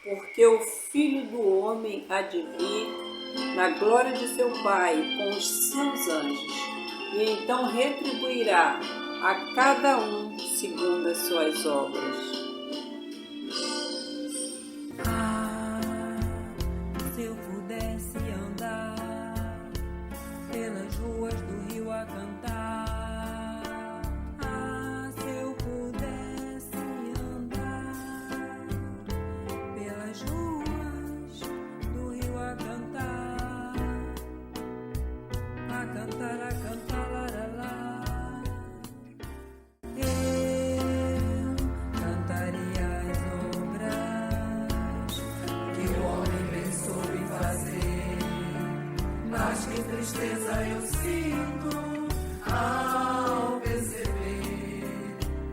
porque o Filho do Homem há de vir na glória de seu Pai com os seus anjos, e então retribuirá a cada um segundo as suas obras. Se eu pudesse andar pelas ruas do Rio a cantar, se eu pudesse andar pelas ruas do Rio a cantar, laralá, eu cantaria as obras que o homem pensou em fazer. Mas que tristeza eu sinto ao perceber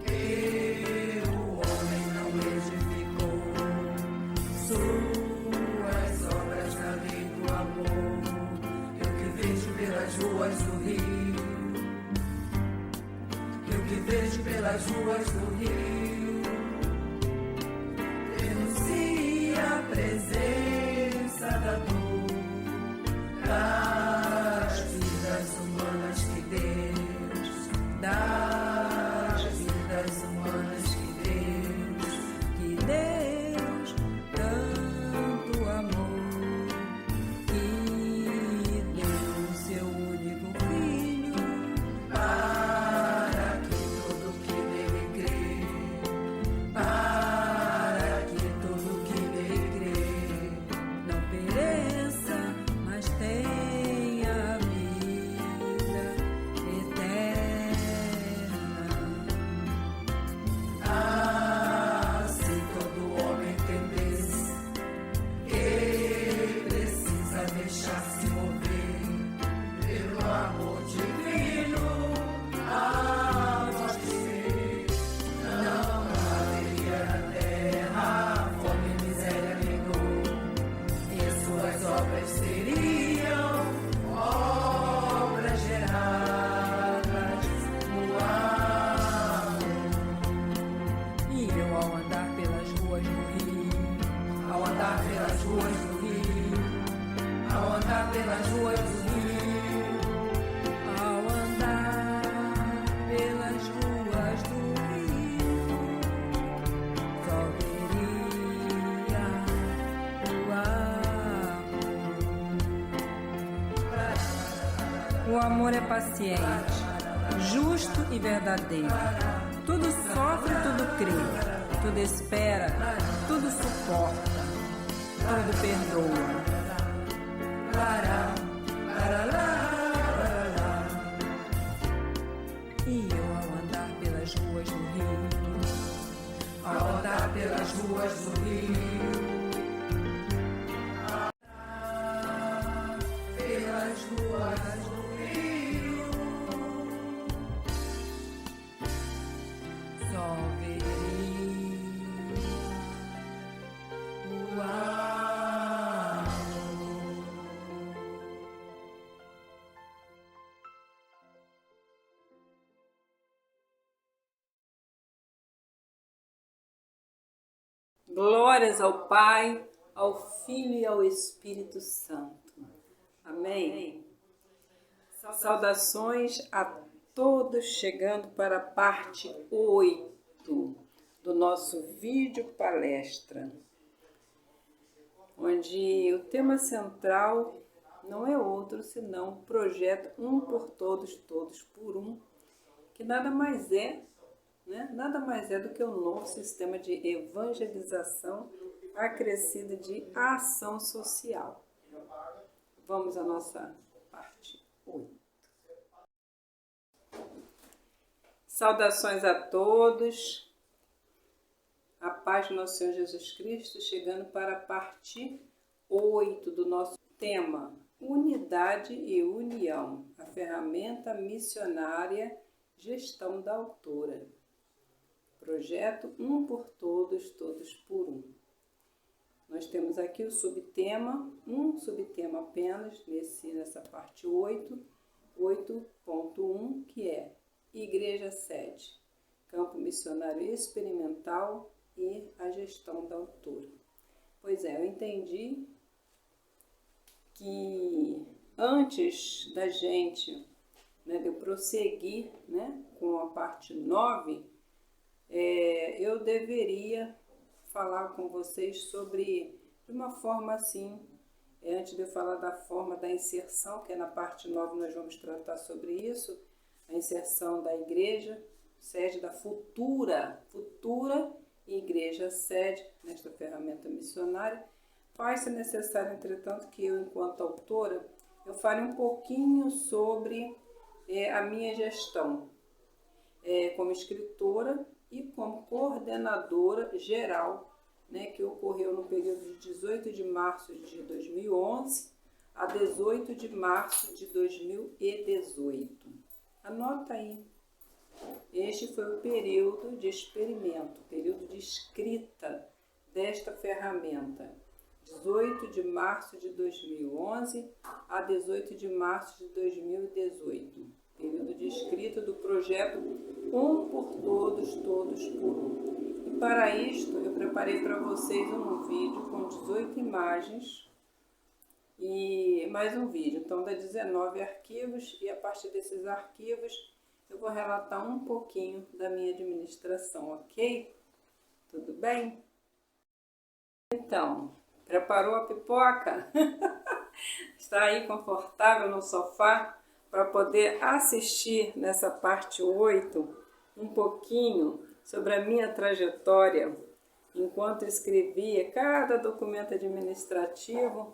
que o homem não edificou suas obras na lei do amor. Eu que vejo pelas ruas do Rio, eu que vejo pelas ruas do Rio, denuncia a presença da dor das vidas humanas que Deus, das vidas humanas que Deus tanto amou, que deu o seu único filho para que todo que nele crê, para que todo que nele crê não pereça, mas tenha vida eterna. Se todo homem entendesse que precisa deixar-se mover pelo amor divino, a morte ser, não haveria na terra fome, miséria nem dor, e suas obras seriam obras geradas no amor. E eu, ao andar pelas ruas do Rio, ao andar pelas ruas do Rio, ao andar pelas ruas do Rio, ao andar pelas ruas do Rio, só veria o amor. O amor é paciente, justo e verdadeiro. Tudo sofre, tudo crê, tudo espera, tudo suporta, tudo perdoa. E eu, ao andar pelas ruas do Rio, ao andar pelas ruas do Rio, pelas ruas do Rio, só veria o amor. Glórias ao Pai, ao Filho e ao Espírito Santo. Amém? Saudações a todos, chegando para a parte 8 do nosso vídeo palestra, onde o tema central não é outro senão o projeto Um por Todos, Todos por Um, que nada mais é do que um novo sistema de evangelização acrescida de ação social. Vamos à nossa parte 8. Saudações a todos, a paz do nosso Senhor Jesus Cristo, chegando para a parte 8 do nosso tema, Unidade e União, a ferramenta missionária Gestão da Autora. Projeto Um por Todos, Todos por Um. Nós temos aqui o subtema, um subtema apenas, nessa parte 8, 8.1, que é Igreja Sede, Campo Missionário Experimental e a Gestão da Autora. Pois é, eu entendi que antes da gente, né, de eu prosseguir, né, com a parte 9, eu deveria falar com vocês sobre, de uma forma assim, antes de eu falar da forma da inserção, que é na parte 9 nós vamos tratar sobre isso, a inserção da igreja, sede da futura igreja sede nesta ferramenta missionária. Faz-se necessário, entretanto, que eu, enquanto autora, eu fale um pouquinho sobre a minha gestão como escritora e como coordenadora geral, né, que ocorreu no período de 18 de março de 2011 a 18 de março de 2018. Anota aí. Este foi o período de experimento, período de escrita desta ferramenta. 18 de março de 2011 a 18 de março de 2018. Período de escrita do projeto Um por Todos, Todos por Um. E para isto, eu preparei para vocês um vídeo com 18 imagens e mais um vídeo. Então, dá 19 arquivos e a partir desses arquivos eu vou relatar um pouquinho da minha administração, ok? Tudo bem? Então, preparou a pipoca? Está aí confortável no sofá para poder assistir nessa parte 8 um pouquinho sobre a minha trajetória enquanto escrevia cada documento administrativo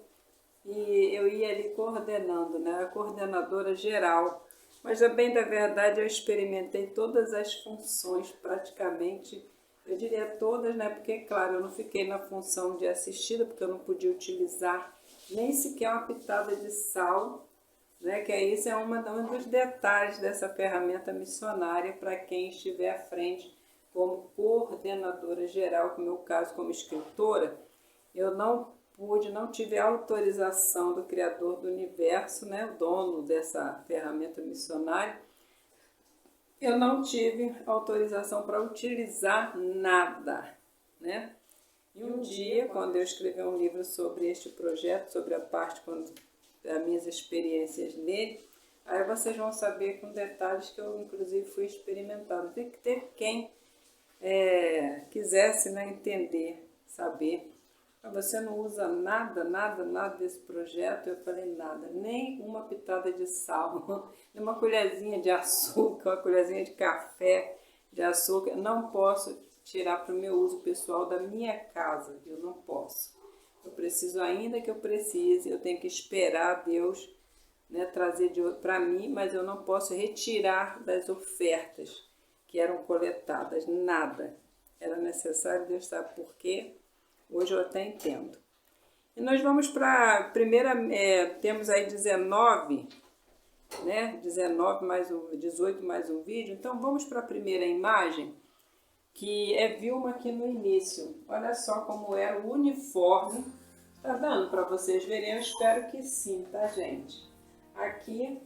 e eu ia ali coordenando, né? A coordenadora geral. Mas, a bem da verdade, eu experimentei todas as funções, praticamente, eu diria todas, né? Porque, claro, eu não fiquei na função de assistida, porque eu não podia utilizar nem sequer uma pitada de sal, né? Que isso é um dos detalhes dessa ferramenta missionária para quem estiver à frente como coordenadora geral, no meu caso, como escritora. Eu não tive autorização do Criador do Universo, né, o dono dessa ferramenta missionária. Eu não tive autorização para utilizar nada, né? E um dia, quando eu escrevi um livro sobre este projeto, sobre a parte das minhas experiências nele, aí vocês vão saber com detalhes que eu, inclusive, fui experimentando. Tem que ter quem quisesse, né, entender, saber. Você não usa nada desse projeto? Eu falei, nada, nem uma pitada de sal, nem uma colherzinha de açúcar, uma colherzinha de café de açúcar. Não posso tirar para o meu uso pessoal da minha casa, eu não posso. Eu preciso, ainda que eu precise, eu tenho que esperar Deus, né, trazer para mim, mas eu não posso retirar das ofertas que eram coletadas, nada. Era necessário, Deus sabe por quê. Hoje eu até entendo. E nós vamos para a primeira, temos aí 19, né? 19 mais 18 mais um vídeo. Então vamos para a primeira imagem, que é Vilma aqui no início. Olha só como era o uniforme. Tá dando para vocês verem? Eu espero que sim, tá, gente? Aqui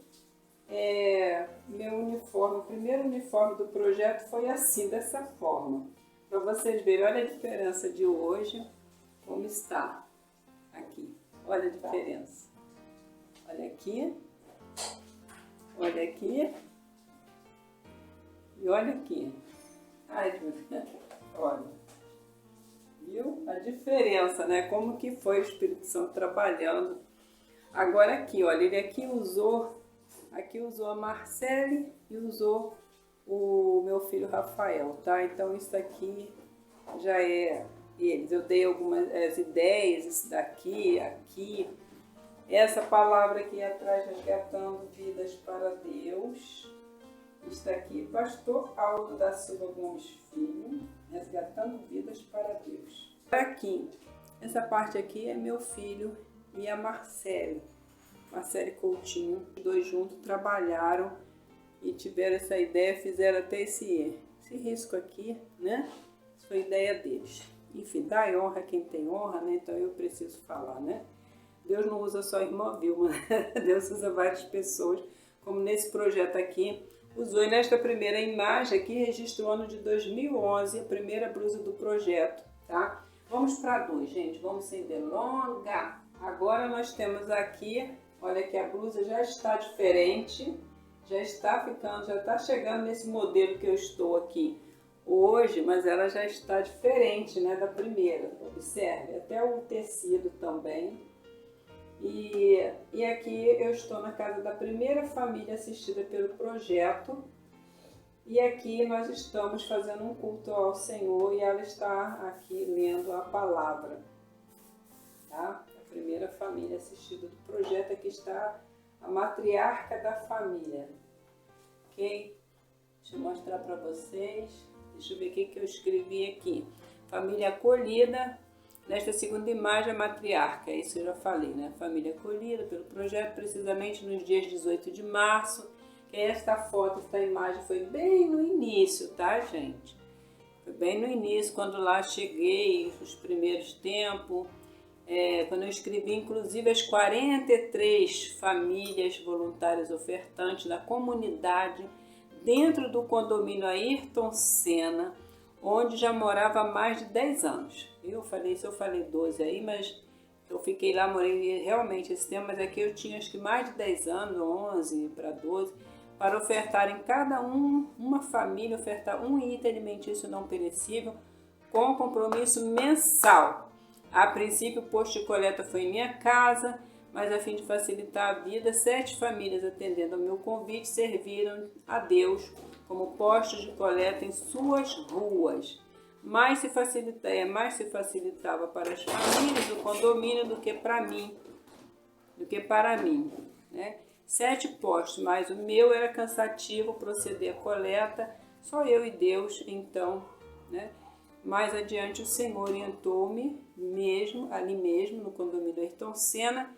é meu uniforme. O primeiro uniforme do projeto foi assim, dessa forma. Para vocês verem, olha a diferença de hoje, como está aqui. Olha a diferença. Olha aqui. Olha aqui. E olha aqui. Ai, olha. Viu a diferença, né? Como que foi o Espírito Santo trabalhando. Agora aqui, olha, ele aqui usou a Marcele e usou o meu filho Rafael, tá? Então isso aqui já é eles. Eu dei algumas ideias, isso daqui, aqui. Essa palavra aqui atrás, resgatando vidas para Deus. Está aqui, Pastor Aldo da Silva Gomes Filho, resgatando vidas para Deus. Aqui, essa parte aqui é meu filho e a Marcele Coutinho. Os dois juntos trabalharam e tiveram essa ideia, fizeram até esse risco aqui, né? Isso foi ideia deles. Enfim, dá honra quem tem honra, né? Então eu preciso falar, né? Deus não usa só a irmã Vilma, né? Deus usa várias pessoas, como nesse projeto aqui. Usou, e nesta primeira imagem aqui, registrou o ano de 2011, a primeira blusa do projeto, tá? Vamos para 2, gente, vamos sem delonga. Agora nós temos aqui, olha que a blusa já está diferente, já está chegando nesse modelo que eu estou aqui hoje, mas ela já está diferente, né, da primeira. Observe, até o tecido também. E aqui eu estou na casa da primeira família assistida pelo projeto. E aqui nós estamos fazendo um culto ao Senhor e ela está aqui lendo a palavra. Tá? A primeira família assistida do projeto, aqui está a matriarca da família. Ok? Deixa eu mostrar para vocês. Deixa eu ver o que eu escrevi aqui. Família acolhida. Nesta segunda imagem, a matriarca. Isso eu já falei, né? Família acolhida pelo projeto, precisamente nos dias 18 de março. Esta foto, esta imagem foi bem no início, tá, gente? Foi bem no início, quando lá cheguei, os primeiros tempos, quando eu escrevi, inclusive, as 43 famílias voluntárias ofertantes da comunidade dentro do condomínio Ayrton Senna, onde já morava há mais de 10 anos. Eu falei 12 aí, mas eu fiquei lá, morei realmente esse tempo, mas aqui eu tinha acho que mais de 10 anos, 11 para 12, para ofertar em cada uma família, ofertar um item alimentício não perecível com compromisso mensal. A princípio, o posto de coleta foi em minha casa, mas a fim de facilitar a vida, 7 famílias atendendo ao meu convite serviram a Deus como postos de coleta em suas ruas. Mais se facilitava para as famílias do condomínio do que para mim, né? 7 postos, mas o meu era cansativo proceder à coleta, só eu e Deus, então, né? Mais adiante o Senhor orientou-me, ali mesmo, no condomínio Ayrton Senna,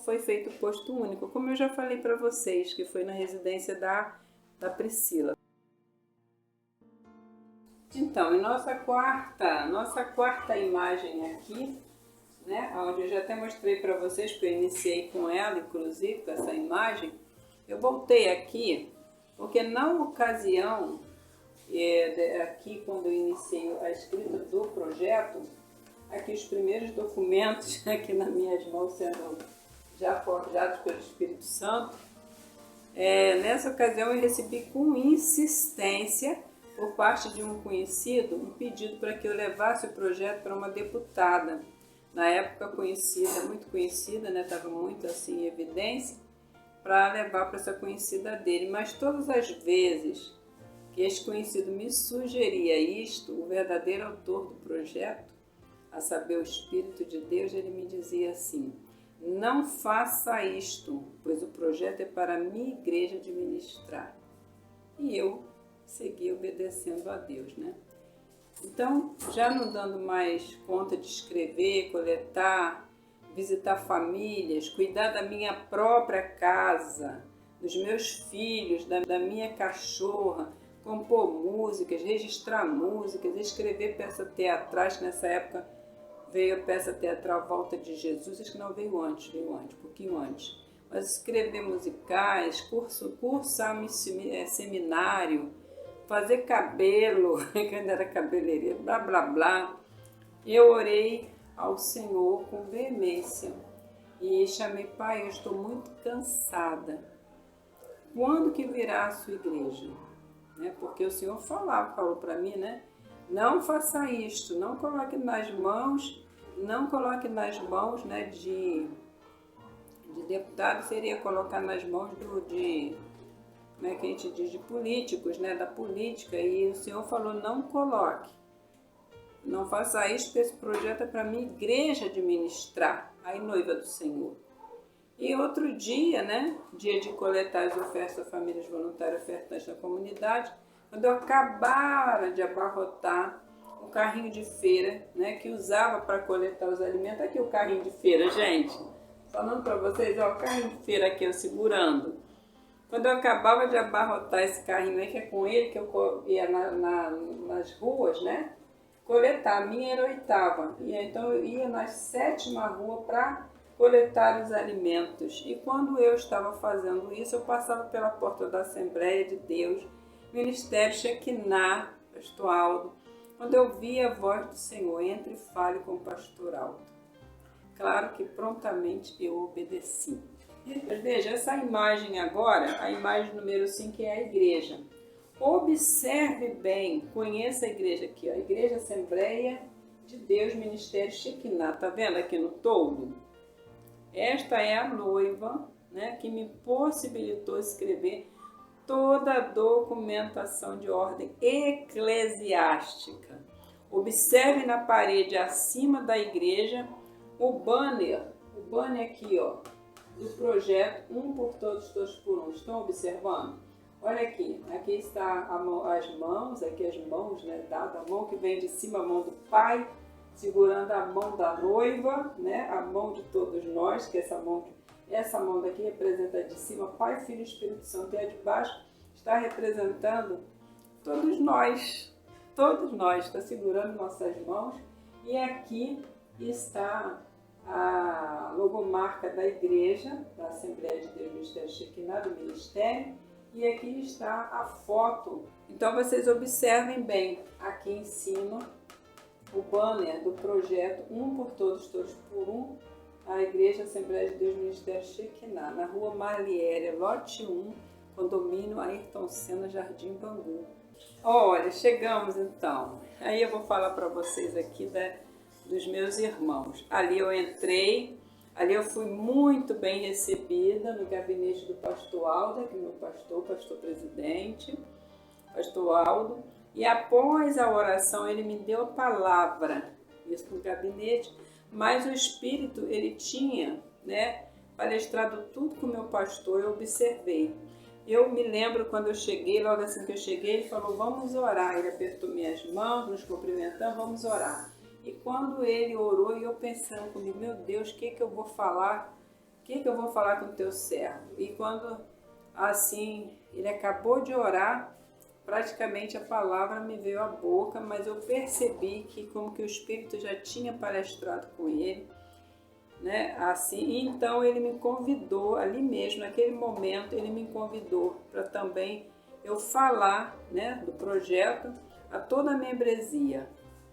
foi feito o posto único, como eu já falei para vocês, que foi na residência da Priscila. Então, em nossa quarta imagem aqui, né, onde eu já até mostrei para vocês, que eu iniciei com ela, inclusive, com essa imagem, eu voltei aqui, porque na ocasião, aqui quando eu iniciei a escrita do projeto, aqui os primeiros documentos aqui nas minhas mãos sendo já forjados pelo Espírito Santo, nessa ocasião eu recebi com insistência, por parte de um conhecido, um pedido para que eu levasse o projeto para uma deputada, na época conhecida, muito conhecida, né? Estava muito assim em evidência, para levar para essa conhecida dele. Mas todas as vezes que esse conhecido me sugeria isto, o verdadeiro autor do projeto, a saber, o Espírito de Deus, ele me dizia assim: não faça isto, pois o projeto é para a minha igreja administrar. E eu segui obedecendo a Deus, né? Então, já não dando mais conta de escrever, coletar, visitar famílias, cuidar da minha própria casa, dos meus filhos, da minha cachorra, compor músicas, registrar músicas, escrever peças teatrais, que nessa época veio a peça teatral Volta de Jesus, acho que não veio antes, um pouquinho antes. Mas escrever musicais, cursar seminário, fazer cabelo, quando era cabeleireiro, blá, blá, blá. Eu orei ao Senhor com veemência e chamei: Pai, eu estou muito cansada. Quando que virá a sua igreja? Né? Porque o Senhor falou para mim, né? Não faça isto, não coloque nas mãos, né, de deputado, seria colocar nas mãos como é que a gente diz, de políticos, né, da política, e o Senhor falou: não coloque, não faça isso, porque esse projeto é para a minha igreja administrar, aí noiva do Senhor. E outro dia, né, dia de coletar as ofertas a famílias voluntárias ofertantes da comunidade, quando eu acabara de abarrotar o carrinho de feira, né, que usava para coletar os alimentos. Aqui o carrinho de feira, gente, falando para vocês, ó, o carrinho de feira aqui, eu segurando. Quando eu acabava de abarrotar esse carrinho aí, que é com ele que eu ia nas ruas, né, coletar, a minha era 8ª, e então eu ia na 7ª rua para coletar os alimentos. E quando eu estava fazendo isso, eu passava pela porta da Assembleia de Deus, Ministério Shekinah, Pastor Aldo, quando eu vi a voz do Senhor, entre e fale com o pastor alto. Claro que prontamente eu obedeci. Mas veja, essa imagem agora, a imagem número 5 é a igreja. Observe bem, conheça a igreja aqui, ó, a Igreja Assembleia de Deus Ministério Shekinah. Tá vendo aqui no toldo? Esta é a noiva, né, que me possibilitou escrever toda a documentação de ordem eclesiástica. Observe na parede acima da igreja o banner aqui, ó, do projeto Um por Todos, Todos por Um. Estão observando? Olha aqui, aqui está as mãos, aqui as mãos, né, dada a mão que vem de cima, a mão do pai, segurando a mão da noiva, né, a mão de todos nós, que essa mão daqui representa de cima Pai, Filho e Espírito Santo, e a de baixo está representando todos nós, está segurando nossas mãos, e aqui está a logomarca da igreja, da Assembleia de Deus Ministério Shekinah, do ministério, e aqui está a foto. Então vocês observem bem, aqui em cima, o banner do projeto Um por Todos, Todos por Um, a Igreja Assembleia de Deus Ministério Shekinah, na rua Marliéria, lote 1, condomínio Ayrton Senna, Jardim Bangu. Olha, chegamos então. Aí eu vou falar para vocês aqui dos meus irmãos. Ali eu entrei, ali eu fui muito bem recebida no gabinete do pastor Aldo, que é meu pastor presidente, pastor Aldo. E após a oração ele me deu a palavra, isso no gabinete, mas o Espírito ele tinha, né, palestrado tudo com o meu pastor, eu observei. Eu me lembro quando eu cheguei, logo assim que eu cheguei, ele falou, vamos orar. Ele apertou minhas mãos, nos cumprimentamos, vamos orar. E quando ele orou, eu pensando comigo, meu Deus, o que eu vou falar? O que eu vou falar com o teu servo? E quando, assim, ele acabou de orar, praticamente a palavra me veio à boca, mas eu percebi que como que o Espírito já tinha palestrado com ele, né? Assim, então ele me convidou ali mesmo, naquele momento ele me convidou para também eu falar, né, do projeto a toda a membresia,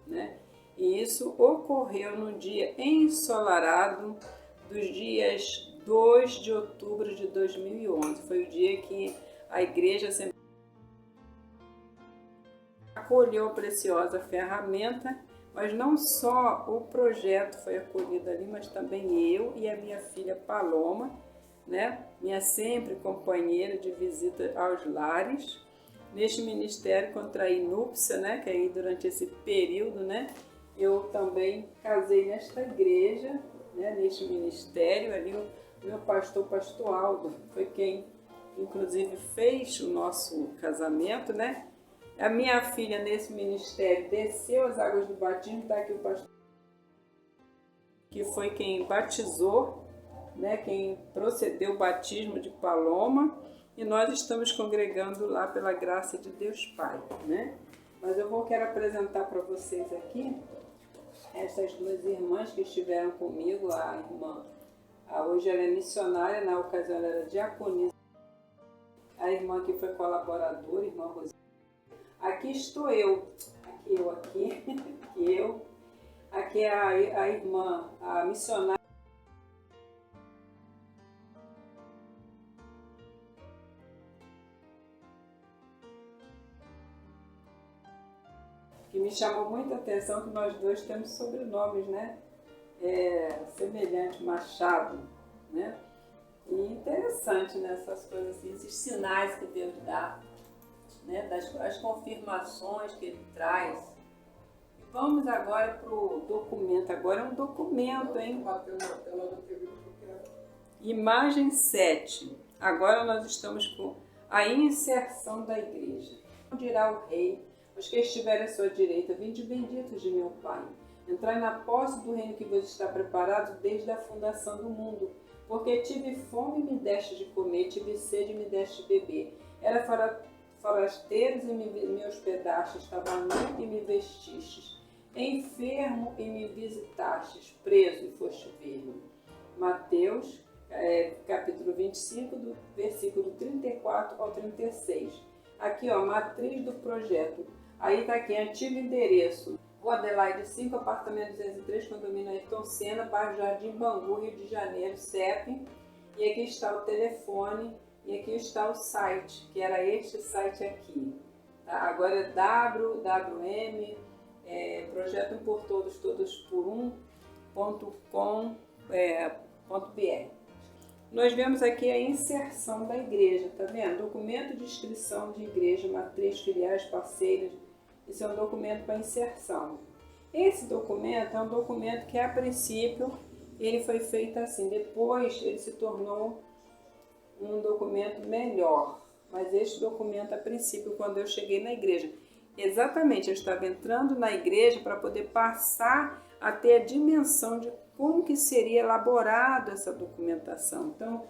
né? E isso ocorreu no dia ensolarado dos dias 2 de outubro de 2011. Foi o dia que a igreja sempre acolheu a preciosa ferramenta, mas não só o projeto foi acolhido ali, mas também eu e a minha filha Paloma, né, minha sempre companheira de visita aos lares. Neste ministério contraí núpcia, né, que aí durante esse período, né, eu também casei nesta igreja, né, neste ministério. Ali o meu pastor Aldo, foi quem inclusive fez o nosso casamento, né? A minha filha nesse ministério desceu as águas do batismo, está aqui o pastor, que foi quem batizou, né, quem procedeu o batismo de Paloma, e nós estamos congregando lá pela graça de Deus Pai, né? Mas eu quero apresentar para vocês aqui essas duas irmãs que estiveram comigo. A irmã, hoje ela é missionária, na ocasião ela era diaconisa. A irmã que foi colaboradora, irmã Rosana. Aqui estou eu, aqui é a irmã, a missionária, que me chamou muita atenção que nós dois temos sobrenomes, né? Semelhante, Machado, né? E interessante, né, essas coisas assim, esses sinais que Deus dá, né, as confirmações que Ele traz. Vamos agora para o documento. Agora é um documento, hein? Imagem 7. Agora nós estamos com a inserção da igreja. Dirá o rei, os que estiverem à sua direita, vinde benditos de meu Pai. Entrai na posse do reino que vos está preparado desde a fundação do mundo. Porque tive fome e me deste de comer, tive sede e me deste de beber. Era forasteiros e me hospedastes, estava nu e me vestistes, enfermo e me visitastes, preso e foste ver-me. Mateus, capítulo 25, do versículo 34 ao 36. Aqui, ó, matriz do projeto. Aí tá aqui, antigo endereço, Rua Adelaide 5, apartamento 203, condomínio Ayrton Senna, bairro Jardim Bangu, Rio de Janeiro, CEP. E aqui está o telefone e aqui está o site, que era este site aqui. Tá? Agora é www, projeto um por todos, todos por um.com.br. Nós vemos aqui a inserção da igreja, tá vendo? Documento de inscrição de igreja, matriz, filiais, parceiras. Isso é um documento para inserção. Esse documento é um documento que, a princípio, ele foi feito assim. Depois, ele se tornou um documento melhor. Mas este documento, a princípio, quando eu cheguei na igreja, exatamente, eu estava entrando na igreja para poder passar a ter a dimensão de como que seria elaborada essa documentação. Então,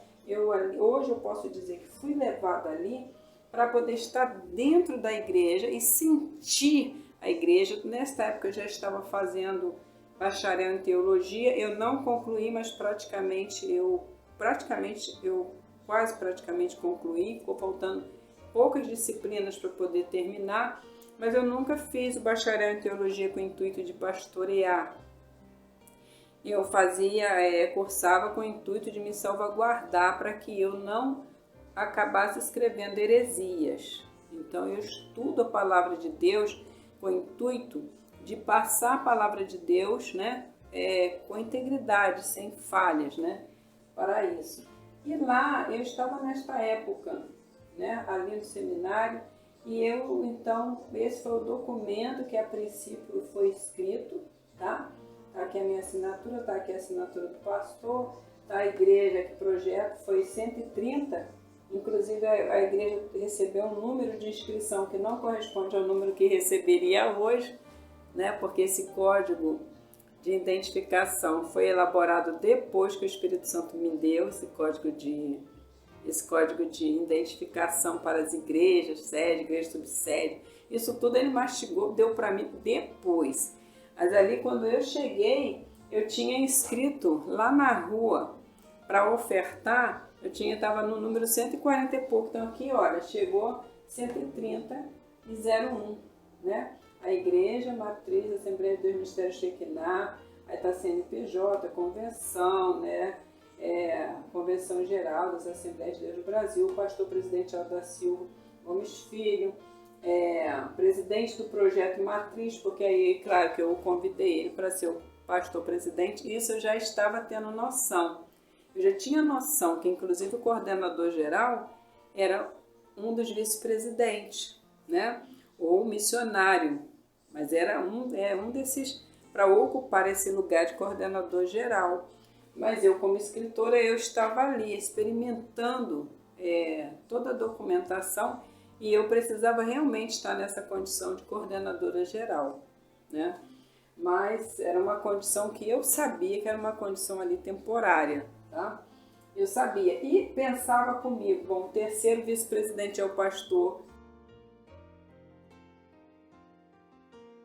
hoje eu posso dizer que fui levada ali para poder estar dentro da igreja e sentir a igreja. Nesta época eu já estava fazendo bacharel em teologia, eu não concluí, mas quase praticamente concluí, ficou faltando poucas disciplinas para poder terminar, mas eu nunca fiz o bacharel em teologia com o intuito de pastorear. Eu cursava com o intuito de me salvaguardar para que eu não acabasse escrevendo heresias. Então eu estudo a palavra de Deus com o intuito de passar a palavra de Deus, né, com integridade, sem falhas, né, para isso. E lá eu estava nesta época, né, ali no seminário, e então, esse foi o documento que a princípio foi escrito, tá? Tá aqui a minha assinatura, tá aqui a assinatura do pastor, tá a igreja, que projeto foi 130, inclusive a igreja recebeu um número de inscrição que não corresponde ao número que receberia hoje, né? Porque esse código de identificação foi elaborado depois que o Espírito Santo me deu esse código de identificação para as igrejas, sede, igreja, subsede. Isso tudo ele mastigou, deu para mim depois. Mas ali, quando eu cheguei, eu tinha inscrito lá na rua para ofertar, estava no número 140 e pouco. Então aqui, olha, chegou 130 e 01, né? A igreja, matriz, Assembleia de Deus, Ministério Shekinah, aí está CNPJ, convenção, né? Convenção Geral das Assembleias de Deus do Brasil, pastor presidente Aldacil Gomes Filho, presidente do projeto Matriz, porque aí, claro, que eu convidei ele para ser o pastor presidente, isso eu já estava tendo noção. Eu já tinha noção que, inclusive, o coordenador geral era um dos vice-presidentes, né? Ou missionário, mas era um desses para ocupar esse lugar de coordenador geral. Mas eu, como escritora, eu estava ali experimentando toda a documentação e eu precisava realmente estar nessa condição de coordenadora geral, né? Mas era uma condição que eu sabia que era uma condição ali temporária, tá? Eu sabia e pensava comigo, bom, o terceiro vice-presidente é o pastor,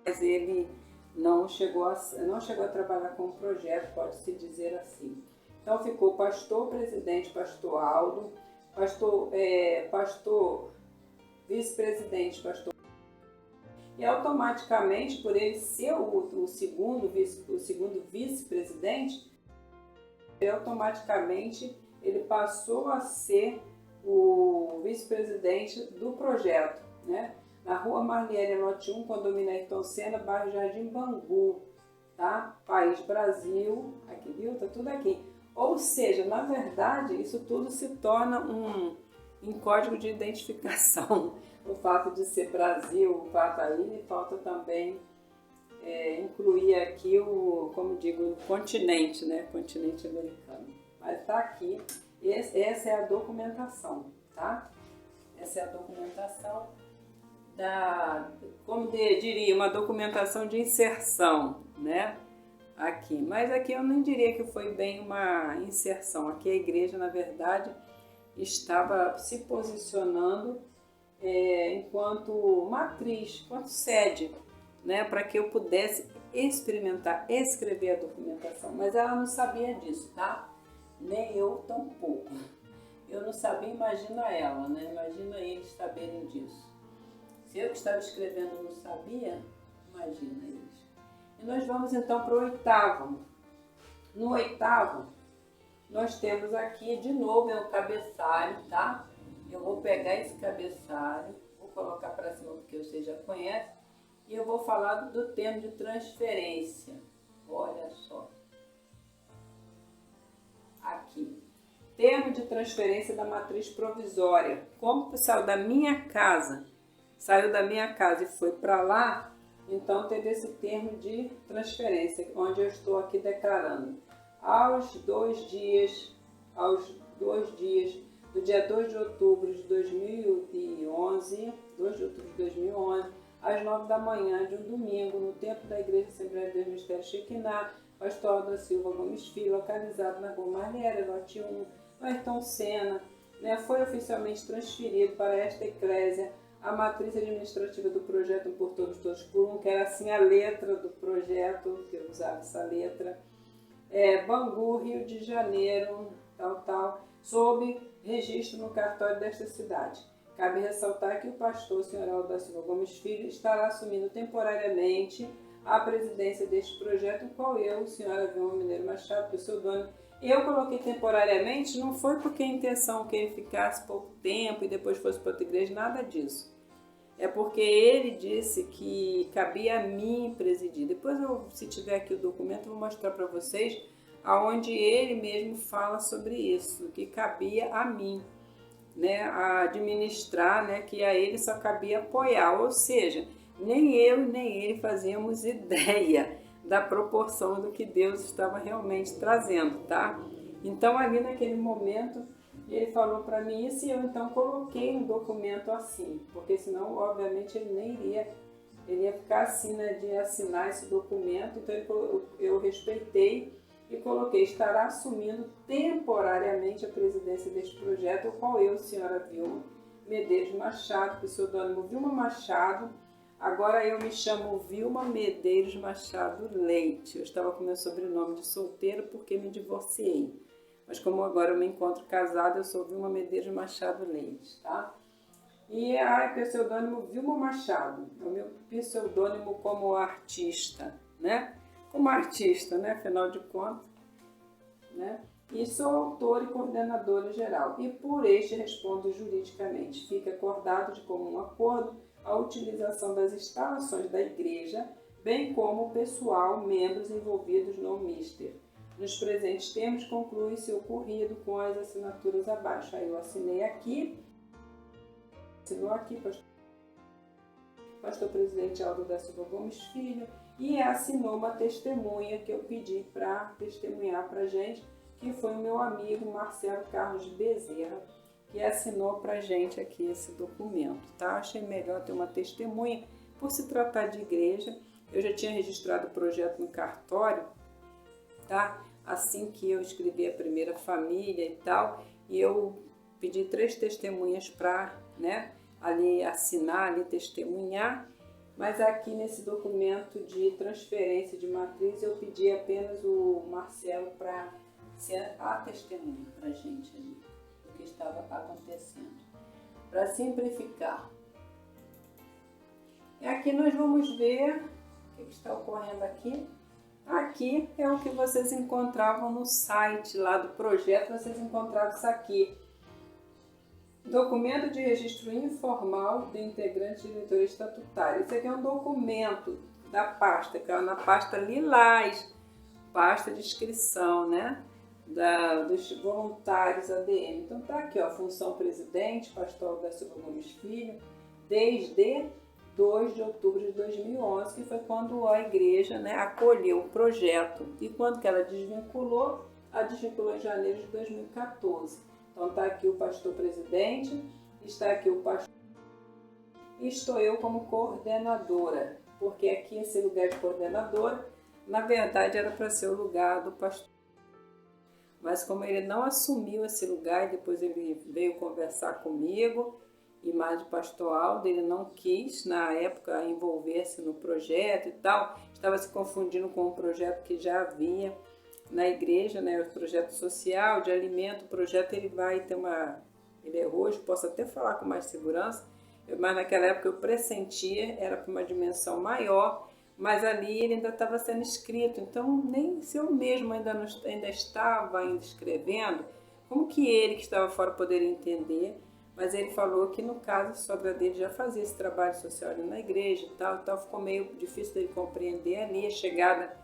mas ele não chegou a trabalhar com o projeto, pode-se dizer assim. Então ficou pastor presidente, pastor Aldo, pastor vice-presidente, pastor. E automaticamente, por ele ser o segundo vice-presidente, automaticamente ele passou a ser o vice-presidente do projeto, né? Na Rua Marliere, lote 1, condomínio Ayrton Senna, bairro Jardim Bangu, tá? País Brasil, aqui, viu? Tá tudo aqui. Ou seja, na verdade, isso tudo se torna um código de identificação. O fato de ser Brasil, o fato aí, falta também incluir aqui o continente, né? Continente americano. Mas tá aqui, essa é a documentação, tá? Essa é a documentação como diria, uma documentação de inserção, né? Aqui, mas aqui eu não diria que foi bem uma inserção. Aqui a igreja, na verdade, estava se posicionando enquanto matriz, enquanto sede, né? Para que eu pudesse experimentar, escrever a documentação. Mas ela não sabia disso, tá? Nem eu tampouco. Eu não sabia, imagina ela, né? Imagina eles saberem disso. Se eu que estava escrevendo não sabia, imagina isso. E nós vamos então para o oitavo. No oitavo, nós temos aqui de novo o cabeçalho, tá? Eu vou pegar esse cabeçalho, vou colocar para cima porque você já conhece, e eu vou falar do termo de transferência. Olha só. Aqui. Termo de transferência da matriz provisória. Como saiu da minha casa e foi para lá, então teve esse termo de transferência, onde eu estou aqui declarando. Aos dois dias do dia 2 de outubro de 2011, às 9 da manhã de um domingo, no templo da Igreja Assembleia de Deus Ministério Shekinah, Pastor Alda Silva Gomes Filho, localizado na Rua Malheira, lote 1, no Ayrton Senna, foi oficialmente transferido para esta eclésia a matriz administrativa do projeto Um por Todos, Todos por Um, que era assim a letra do projeto, que eu usava essa letra, Bangu, Rio de Janeiro, sob registro no cartório desta cidade. Cabe ressaltar que o pastor Sr. Alda Silva Gomes Filho estará assumindo temporariamente a presidência deste projeto, o qual eu, Sra. Vilma Mineiro Machado, pseudônimo. Eu coloquei temporariamente, não foi porque a intenção que ele ficasse pouco tempo e depois fosse para outra igreja, nada disso. É porque ele disse que cabia a mim presidir. Depois, se tiver aqui o documento, eu vou mostrar para vocês aonde ele mesmo fala sobre isso, que cabia a mim, a administrar, que a ele só cabia apoiar. Ou seja, nem eu nem ele fazíamos ideia da proporção do que Deus estava realmente trazendo, tá? Então, ali naquele momento, ele falou para mim isso e eu então coloquei um documento assim, porque senão, obviamente, ele ia ficar assim, de assinar esse documento. Então, eu respeitei e coloquei: estará assumindo temporariamente a presidência deste projeto, o qual eu, Sra. Vilma Medeiros Machado, pseudônimo Vilma Machado. Agora eu me chamo Vilma Medeiros Machado Leite. Eu estava com meu sobrenome de solteiro porque me divorciei. Mas como agora eu me encontro casada, eu sou Vilma Medeiros Machado Leite, tá? E pseudônimo Vilma Machado. É o meu pseudônimo como artista, Como artista, afinal de contas, E sou autor e coordenadora geral. E por este respondo juridicamente. Fica acordado de comum acordo a utilização das instalações da igreja, bem como o pessoal, membros envolvidos no Mister. Nos presentes termos, conclui-se o ocorrido com as assinaturas abaixo. Aí eu assinei aqui, assinou aqui, pastor presidente Aldo da Silva Gomes Filho, e assinou uma testemunha que eu pedi para testemunhar para a gente, que foi o meu amigo Marcelo Carlos Bezerra, que assinou para a gente aqui esse documento, tá? Achei melhor ter uma testemunha, por se tratar de igreja. Eu já tinha registrado o projeto no cartório, tá? Assim que eu escrevi a primeira família e tal, e eu pedi 3 testemunhas para, ali assinar, ali testemunhar, mas aqui nesse documento de transferência de matriz eu pedi apenas o Marcelo para ser a testemunha para a gente ali, do que estava acontecendo, para simplificar. E aqui nós vamos ver o que está ocorrendo aqui. Aqui é o que vocês encontravam no site lá do projeto, vocês encontravam isso aqui. Documento de registro informal do integrante de diretoria estatutária. Isso aqui é um documento da pasta, que é na pasta lilás, pasta de inscrição, dos voluntários ADM. Então tá aqui, função presidente, pastor Alda Silva Gomes Filho, desde 2 de outubro de 2011, que foi quando a igreja acolheu o projeto. E quando que ela desvinculou? Ela desvinculou em janeiro de 2014. Então está aqui o pastor presidente, está aqui o pastor e estou eu como coordenadora, porque aqui esse lugar de coordenadora, na verdade era para ser o lugar do pastor. Mas como ele não assumiu esse lugar, e depois ele veio conversar comigo, e mais o pastor Aldo, ele não quis, na época, envolver-se no projeto e tal, estava se confundindo com um projeto que já havia na igreja, o projeto social de alimento. O projeto ele vai ter ele é hoje, posso até falar com mais segurança, mas naquela época eu pressentia, era para uma dimensão maior, mas ali ele ainda estava sendo escrito, então nem se eu mesmo ainda estava escrevendo, como que ele que estava fora poderia entender? Mas ele falou que no caso a sogra dele já fazia esse trabalho social ali na igreja e tal, ficou meio difícil dele compreender ali a chegada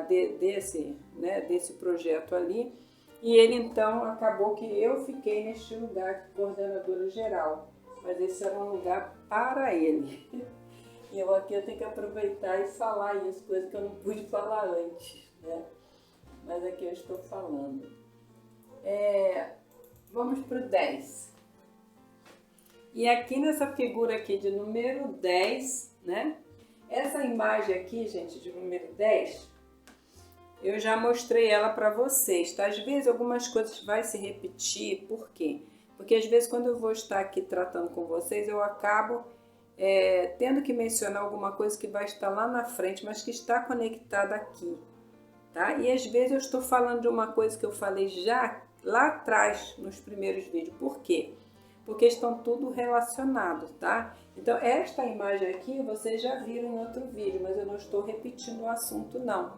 desse projeto ali. E ele então acabou que eu fiquei neste lugar de coordenadora geral, mas esse era um lugar para ele. E eu tenho que aproveitar e falar isso, coisa que eu não pude falar antes, né? Mas aqui eu estou falando. Vamos para o 10. E aqui nessa figura aqui de número 10, né? Essa imagem aqui, gente, de número 10, eu já mostrei ela para vocês, tá? Às vezes algumas coisas vai se repetir, por quê? Porque às vezes quando eu vou estar aqui tratando com vocês, eu acabo tendo que mencionar alguma coisa que vai estar lá na frente, mas que está conectada aqui, tá? E às vezes eu estou falando de uma coisa que eu falei já lá atrás, nos primeiros vídeos. Por quê? Porque estão tudo relacionados, tá? Então, esta imagem aqui vocês já viram em outro vídeo, mas eu não estou repetindo o assunto, não.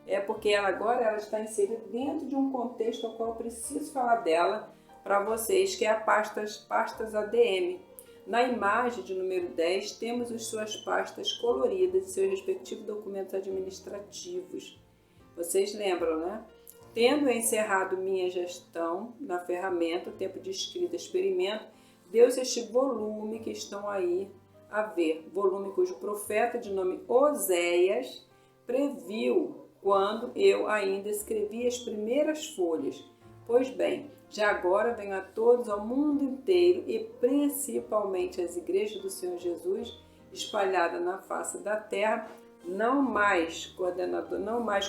É porque ela está inserida dentro de um contexto ao qual eu preciso falar dela para vocês, que é a pastas ADM. Na imagem de número 10, temos as suas pastas coloridas e seus respectivos documentos administrativos. Vocês lembram, né? Tendo encerrado minha gestão na ferramenta, tempo de escrita, experimento, deu-se este volume que estão aí a ver. Volume cujo profeta, de nome Oséias, previu quando eu ainda escrevia as primeiras folhas. Pois bem, já agora venho a todos, ao mundo inteiro e principalmente às igrejas do Senhor Jesus, espalhadas na face da terra, não mais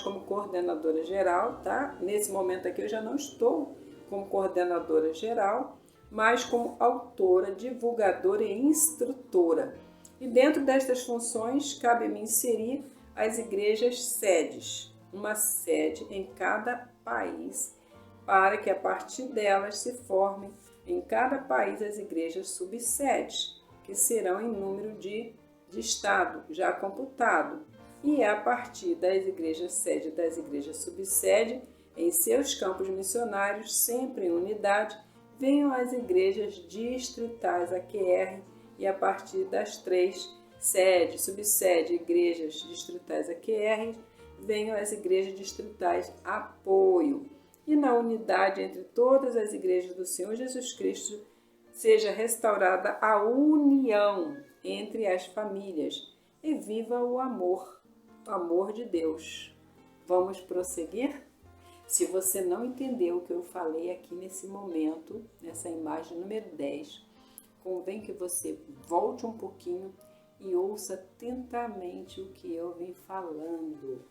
como coordenadora geral, tá? Nesse momento aqui eu já não estou como coordenadora geral, mas como autora, divulgadora e instrutora. E dentro destas funções cabe-me inserir as igrejas sedes, uma sede em cada país, para que a partir delas se formem em cada país as igrejas subsedes, que serão em número de estado já computado, e a partir das igrejas sede e das igrejas subsede, em seus campos missionários, sempre em unidade, venham as igrejas distritais AQR, e a partir das 3 sede, subsede, igrejas distritais AQR, venham as igrejas distritais apoio. E na unidade entre todas as igrejas do Senhor Jesus Cristo, seja restaurada a união entre as famílias e viva o amor de Deus. Vamos prosseguir? Se você não entendeu o que eu falei aqui nesse momento, nessa imagem número 10, convém que você volte um pouquinho e ouça atentamente o que eu vim falando,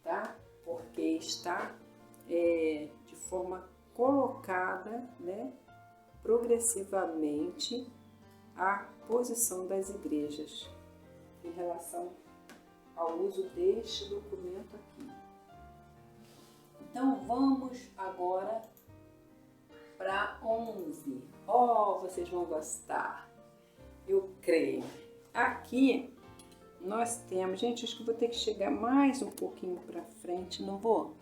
tá? Porque está de forma colocada, né, progressivamente a posição das igrejas em relação ao uso deste documento aqui. Então vamos agora para 11. Vocês vão gostar, eu creio. Aqui nós temos, gente, acho que vou ter que chegar mais um pouquinho para frente, não vou?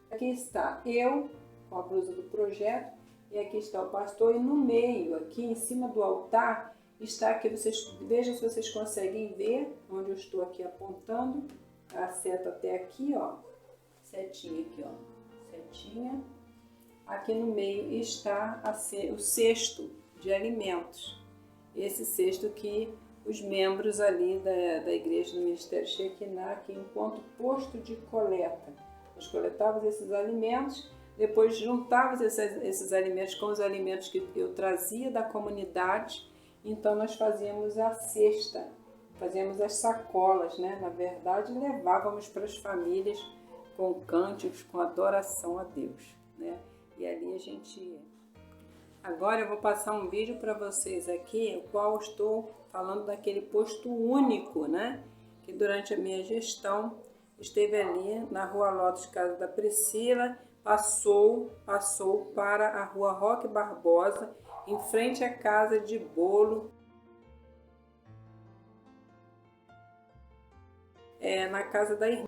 Aqui está eu com a blusa do projeto e aqui está o pastor, e no meio, aqui em cima do altar, está aqui, vocês vejam se vocês conseguem ver onde eu estou aqui apontando a seta até aqui, ó, setinha aqui, ó, setinha. Aqui no meio está o cesto de alimentos, esse cesto que os membros ali da igreja do Ministério Shekinah, aqui enquanto posto de coleta, nós coletávamos esses alimentos, depois juntávamos esses alimentos com os alimentos que eu trazia da comunidade. Então nós fazíamos a cesta, fazíamos as sacolas, né? Na verdade, levávamos para as famílias com cânticos, com adoração a Deus, né? E ali a gente ia. Agora eu vou passar um vídeo para vocês aqui, o qual estou falando daquele posto único, né? Que durante a minha gestão esteve ali na Rua Lotus, casa da Priscila, passou para a Rua Roque Barbosa em frente à casa de bolo, na casa da irmã.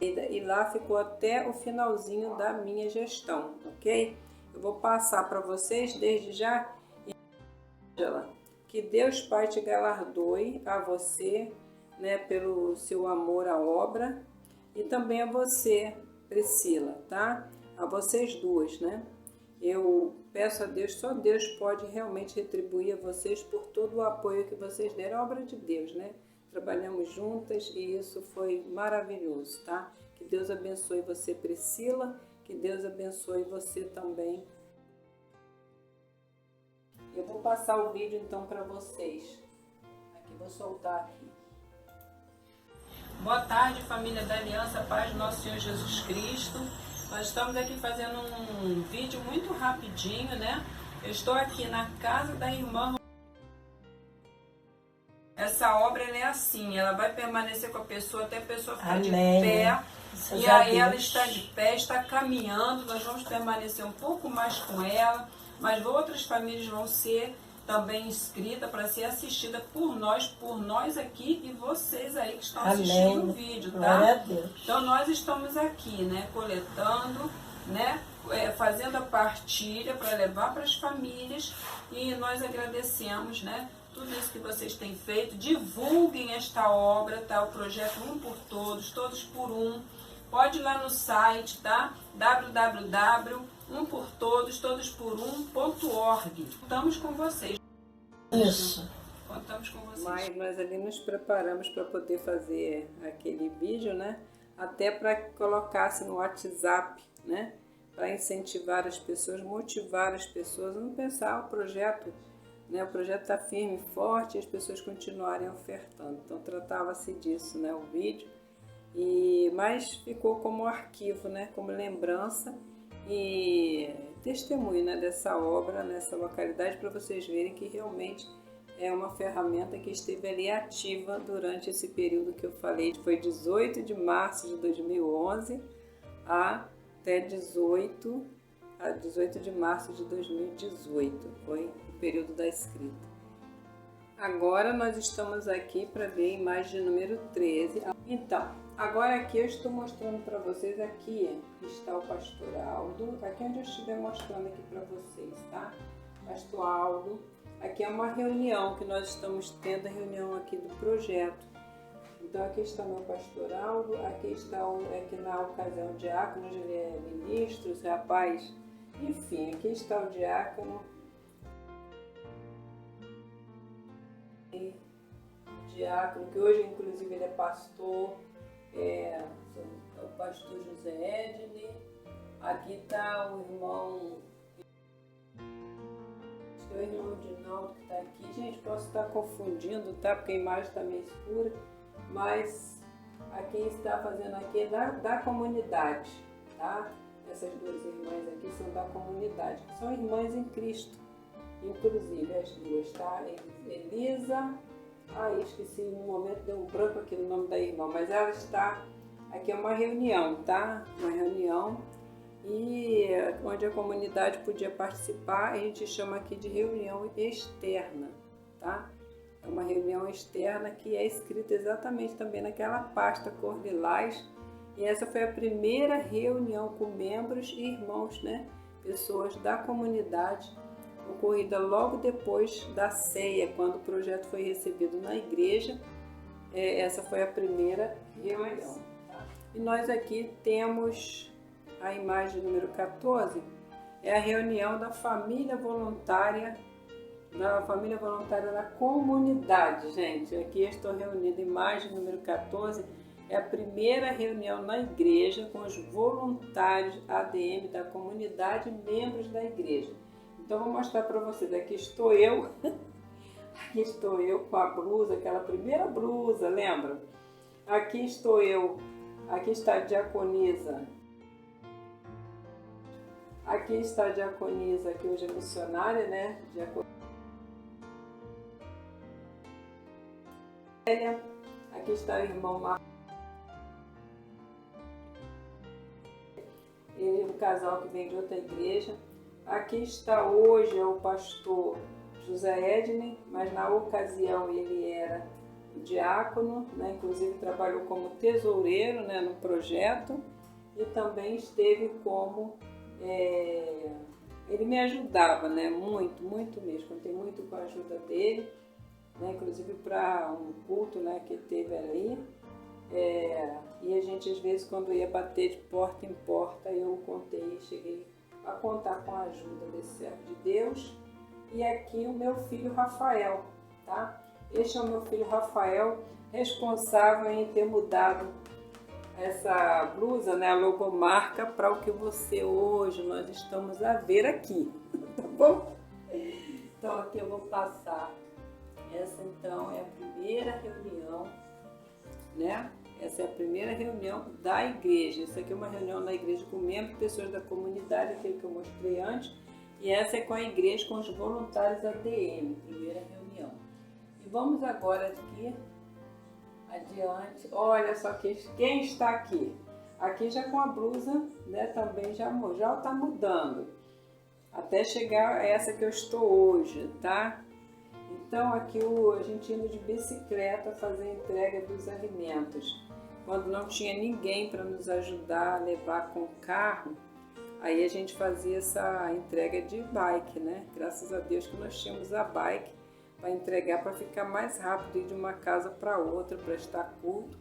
E lá ficou até o finalzinho da minha gestão, ok? Eu vou passar para vocês desde já. Que Deus Pai te galardoe a você, né, pelo seu amor à obra, e também a você, Priscila, tá? A vocês duas, né? Eu peço a Deus, só Deus pode realmente retribuir a vocês por todo o apoio que vocês deram à obra de Deus, né? Trabalhamos juntas e isso foi maravilhoso, tá? Que Deus abençoe você, Priscila, que Deus abençoe você também. Eu vou passar o vídeo então para vocês. Aqui, vou soltar aqui. Boa tarde, família da Aliança, paz do nosso Senhor Jesus Cristo. Nós estamos aqui fazendo um vídeo muito rapidinho, né? Eu estou aqui na casa da irmã. Essa obra ela é assim, ela vai permanecer com a pessoa até a pessoa ficar de pé. E aí ela está de pé, está caminhando, nós vamos permanecer um pouco mais com ela, mas outras famílias vão ser também inscritas para ser assistida por nós aqui e vocês aí que estão assistindo o vídeo, tá? Glória a Deus. Então nós estamos aqui, né, coletando, né, fazendo a partilha para levar para as famílias e nós agradecemos, né, tudo isso que vocês têm feito. Divulguem esta obra, tá? O projeto Um por Todos, Todos por Um. Pode ir lá no site, tá? www.umportodos.org. Contamos com vocês. Isso. Contamos com vocês. Mas nós ali nos preparamos para poder fazer aquele vídeo, né? Até para colocar no WhatsApp, né? Para incentivar as pessoas, motivar as pessoas a não pensar o projeto. O projeto está firme e forte e as pessoas continuarem ofertando. Então tratava-se disso, né, o vídeo. Mas ficou como arquivo, né, como lembrança e testemunho, né, dessa obra nessa localidade, para vocês verem que realmente é uma ferramenta que esteve ali ativa durante esse período que eu falei. Foi 18 de março de 2011 até 18 de março de 2018. Foi período da escrita. Agora nós estamos aqui para ver a imagem número 13. Então, agora aqui eu estou mostrando para vocês, aqui está o pastor Aldo, aqui onde eu estiver mostrando aqui para vocês, tá? Pastor Aldo, aqui é uma reunião que nós estamos tendo, a reunião aqui do projeto. Então aqui está meu pastor Aldo, aqui está aqui na ocasião o diácono, ele é ministro, esse rapaz, enfim, aqui está o diácono, que hoje inclusive ele é pastor, o pastor José Edney. Aqui está o irmão, acho que é o irmão Dinaldo que está aqui. Gente, posso estar confundindo, tá? Porque a imagem está meio escura, mas aqui está fazendo aqui da comunidade, tá? Essas duas irmãs aqui são da comunidade, que são irmãs em Cristo, inclusive as duas, tá? Elisa, esqueci no momento, deu um branco aqui no nome da irmã, mas ela está, aqui é uma reunião, tá? Uma reunião, e onde a comunidade podia participar, a gente chama aqui de reunião externa, tá? É uma reunião externa que é escrita exatamente também naquela pasta cor lilás, e essa foi a primeira reunião com membros e irmãos, né? Pessoas da comunidade, ocorrida logo depois da ceia, quando o projeto foi recebido na igreja. Essa foi a primeira reunião. E nós aqui temos a imagem número 14, é a reunião da família voluntária, da comunidade, gente. Aqui eu estou reunida, imagem número 14, é a primeira reunião na igreja com os voluntários ADM da comunidade e membros da igreja. Então vou mostrar para vocês, aqui estou eu com a blusa, aquela primeira blusa, lembra? Aqui estou eu, aqui está a diaconisa, aqui está a diaconisa, que hoje é missionária, né? Aqui está o irmão Marcos, ele é um casal que vem de outra igreja. Aqui está hoje é o pastor José Edney, mas na ocasião ele era diácono, né? Inclusive trabalhou como tesoureiro, né, no projeto, e também esteve como... ele me ajudava, né, muito mesmo, contei muito com a ajuda dele, né, inclusive para um culto, né, que teve ali, e a gente às vezes quando ia bater de porta em porta, eu cheguei a contar com a ajuda desse servo de Deus. E aqui o meu filho Rafael, tá? Este é o meu filho Rafael, responsável em ter mudado essa blusa, né, a logomarca, para o que você hoje nós estamos a ver aqui, tá bom? Então aqui eu vou passar. Essa então é a primeira reunião, né? Essa é a primeira reunião da igreja. Essa aqui é uma reunião da igreja com membros, pessoas da comunidade, aquele que eu mostrei antes. E essa é com a igreja, com os voluntários ADM, primeira reunião. E vamos agora aqui, adiante. Olha só quem está aqui. Aqui já com a blusa, né, também já está mudando. Até chegar a essa que eu estou hoje, tá? Então aqui a gente indo de bicicleta fazer a entrega dos alimentos. Quando não tinha ninguém para nos ajudar a levar com o carro, aí a gente fazia essa entrega de bike, né? Graças a Deus que nós tínhamos a bike para entregar, para ficar mais rápido, ir de uma casa para outra, prestar culto.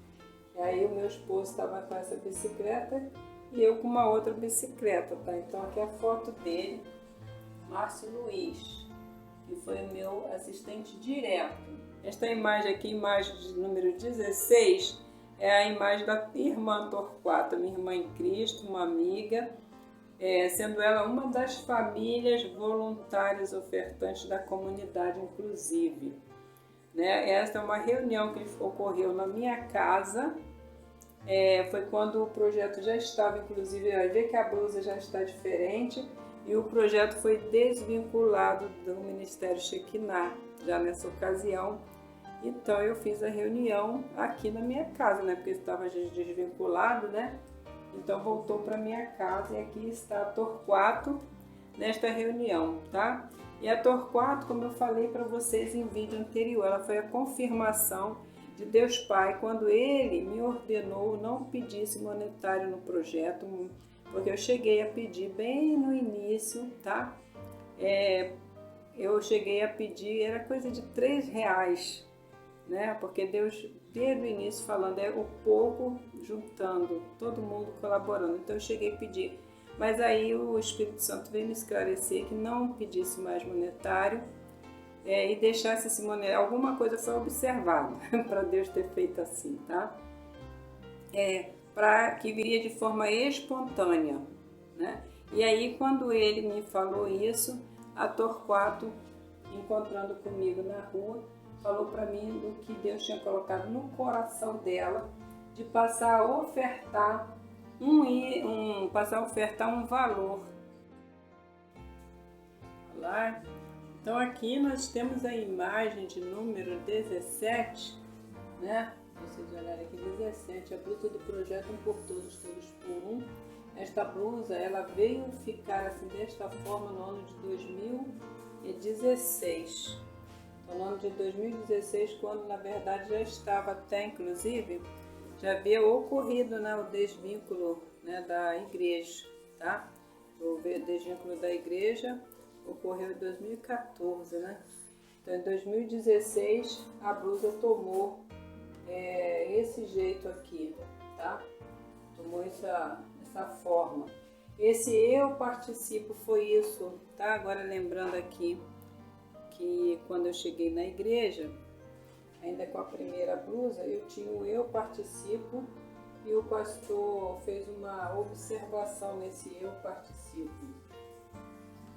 E aí o meu esposo estava com essa bicicleta e eu com uma outra bicicleta, tá? Então aqui é a foto dele, Márcio Luiz, que foi o meu assistente direto. Esta imagem aqui, imagem de número 16, é a imagem da irmã Torquato, minha irmã em Cristo, uma amiga, sendo ela uma das famílias voluntárias ofertantes da comunidade inclusive. Né? Esta é uma reunião que ocorreu na minha casa, foi quando o projeto já estava, inclusive, vai ver que a blusa já está diferente, e o projeto foi desvinculado do Ministério Shekinah, já nessa ocasião. Então eu fiz a reunião aqui na minha casa, né? Porque estava desvinculado, né? Então voltou para minha casa e aqui está a Torquato nesta reunião, tá? E a Torquato, como eu falei para vocês em vídeo anterior, ela foi a confirmação de Deus Pai quando Ele me ordenou não pedisse monetário no projeto, porque eu cheguei a pedir bem no início, tá? Eu cheguei a pedir, era coisa de R$3, né? Porque Deus, desde o início, falando, o povo juntando, todo mundo colaborando. Então eu cheguei a pedir. Mas aí o Espírito Santo veio me esclarecer que não pedisse mais monetário e deixasse esse monetário. Alguma coisa foi observada para Deus ter feito assim, tá? Para que viria de forma espontânea, né? E aí quando ele me falou isso, a Torquato, encontrando comigo na rua, falou para mim do que Deus tinha colocado no coração dela de passar a ofertar um valor. Lá. Então aqui nós temos a imagem de número 17, né? Vocês olharem aqui, 17, a blusa do projeto Um por Todos, Todos por Um. Esta blusa, ela veio ficar assim desta forma no ano de 2016. No ano de 2016, quando na verdade já estava até, inclusive, já havia ocorrido, né, o desvínculo, né, da igreja, tá? O desvínculo da igreja ocorreu em 2014, né? Então, em 2016, a blusa tomou esse jeito aqui, tá? Tomou essa forma. Esse eu participo foi isso, tá? Agora lembrando aqui que quando eu cheguei na igreja, ainda com a primeira blusa, eu tinha o eu participo e o pastor fez uma observação nesse eu participo.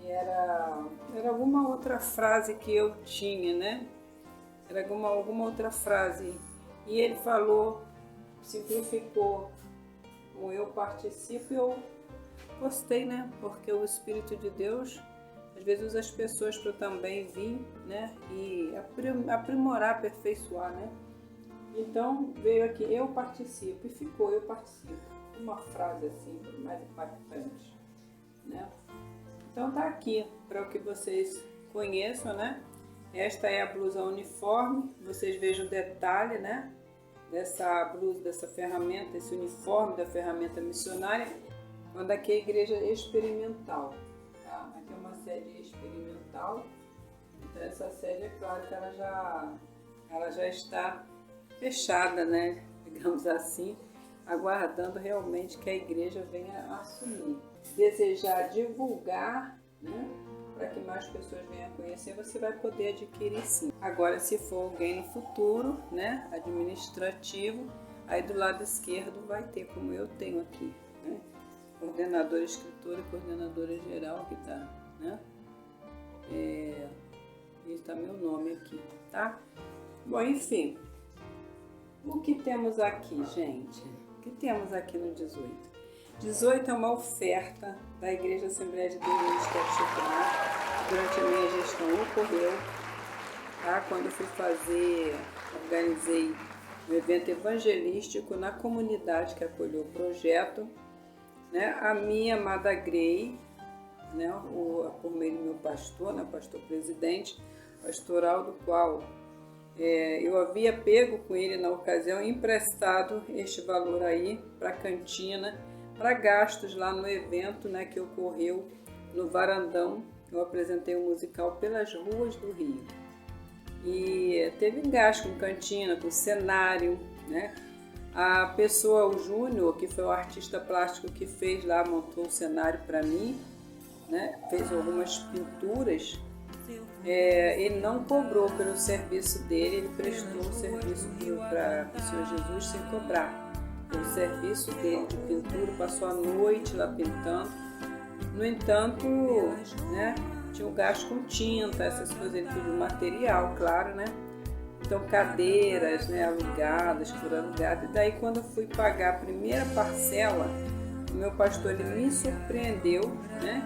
Era alguma outra frase que eu tinha, né? Era alguma outra frase. E ele falou, simplificou o eu participo e eu gostei, né? Porque o Espírito de Deus às vezes usa as pessoas para também vir, né? E aprimorar, aperfeiçoar, né? Então veio aqui, eu participo, e ficou, eu participo. Uma frase assim, mais impactante, né? Então tá aqui para que vocês conheçam, né? Esta é a blusa uniforme, vocês vejam o detalhe, né? Dessa blusa, dessa ferramenta, esse uniforme da ferramenta missionária, quando aqui é a igreja experimental, tá? Aqui é uma sede experimental, então essa sede é claro que ela já está fechada, né? Digamos assim, aguardando realmente que a igreja venha assumir. Desejar divulgar, né? Para que mais pessoas venham conhecer, você vai poder adquirir sim. Agora, se for alguém no futuro, né, administrativo, aí do lado esquerdo vai ter, como eu tenho aqui, né, coordenadora escritora e coordenadora geral, que tá, né, e está meu nome aqui, tá? Bom, enfim, o que temos aqui, gente? O que temos aqui no 18? 18 é uma oferta da Igreja Assembleia de Deus Ministério Shekinah. Durante a minha gestão ocorreu, tá? Quando eu fui organizei um evento evangelístico na comunidade que acolheu o projeto, né? A minha amada Grey, né? Por meio do meu pastor, né? Pastor presidente, pastoral, do qual eu havia pego com ele na ocasião, emprestado este valor aí para a cantina, para gastos lá no evento, né, que ocorreu no Varandão. Eu apresentei um musical pelas ruas do Rio. E teve gasto com cantina, com cenário, né? A pessoa, o Júnior, que foi o artista plástico que fez lá, montou o cenário para mim, né? Fez algumas pinturas. Ele não cobrou pelo serviço dele, ele prestou o serviço para o Senhor Jesus sem cobrar. Pelo serviço dele de pintura, passou a noite lá pintando. No entanto, né, tinha um gasto com tinta, essas coisas, ele pediu material, claro, né? Então, cadeiras, né, alugadas, foram alugadas. E daí, quando eu fui pagar a primeira parcela, o meu pastor, ele me surpreendeu, né?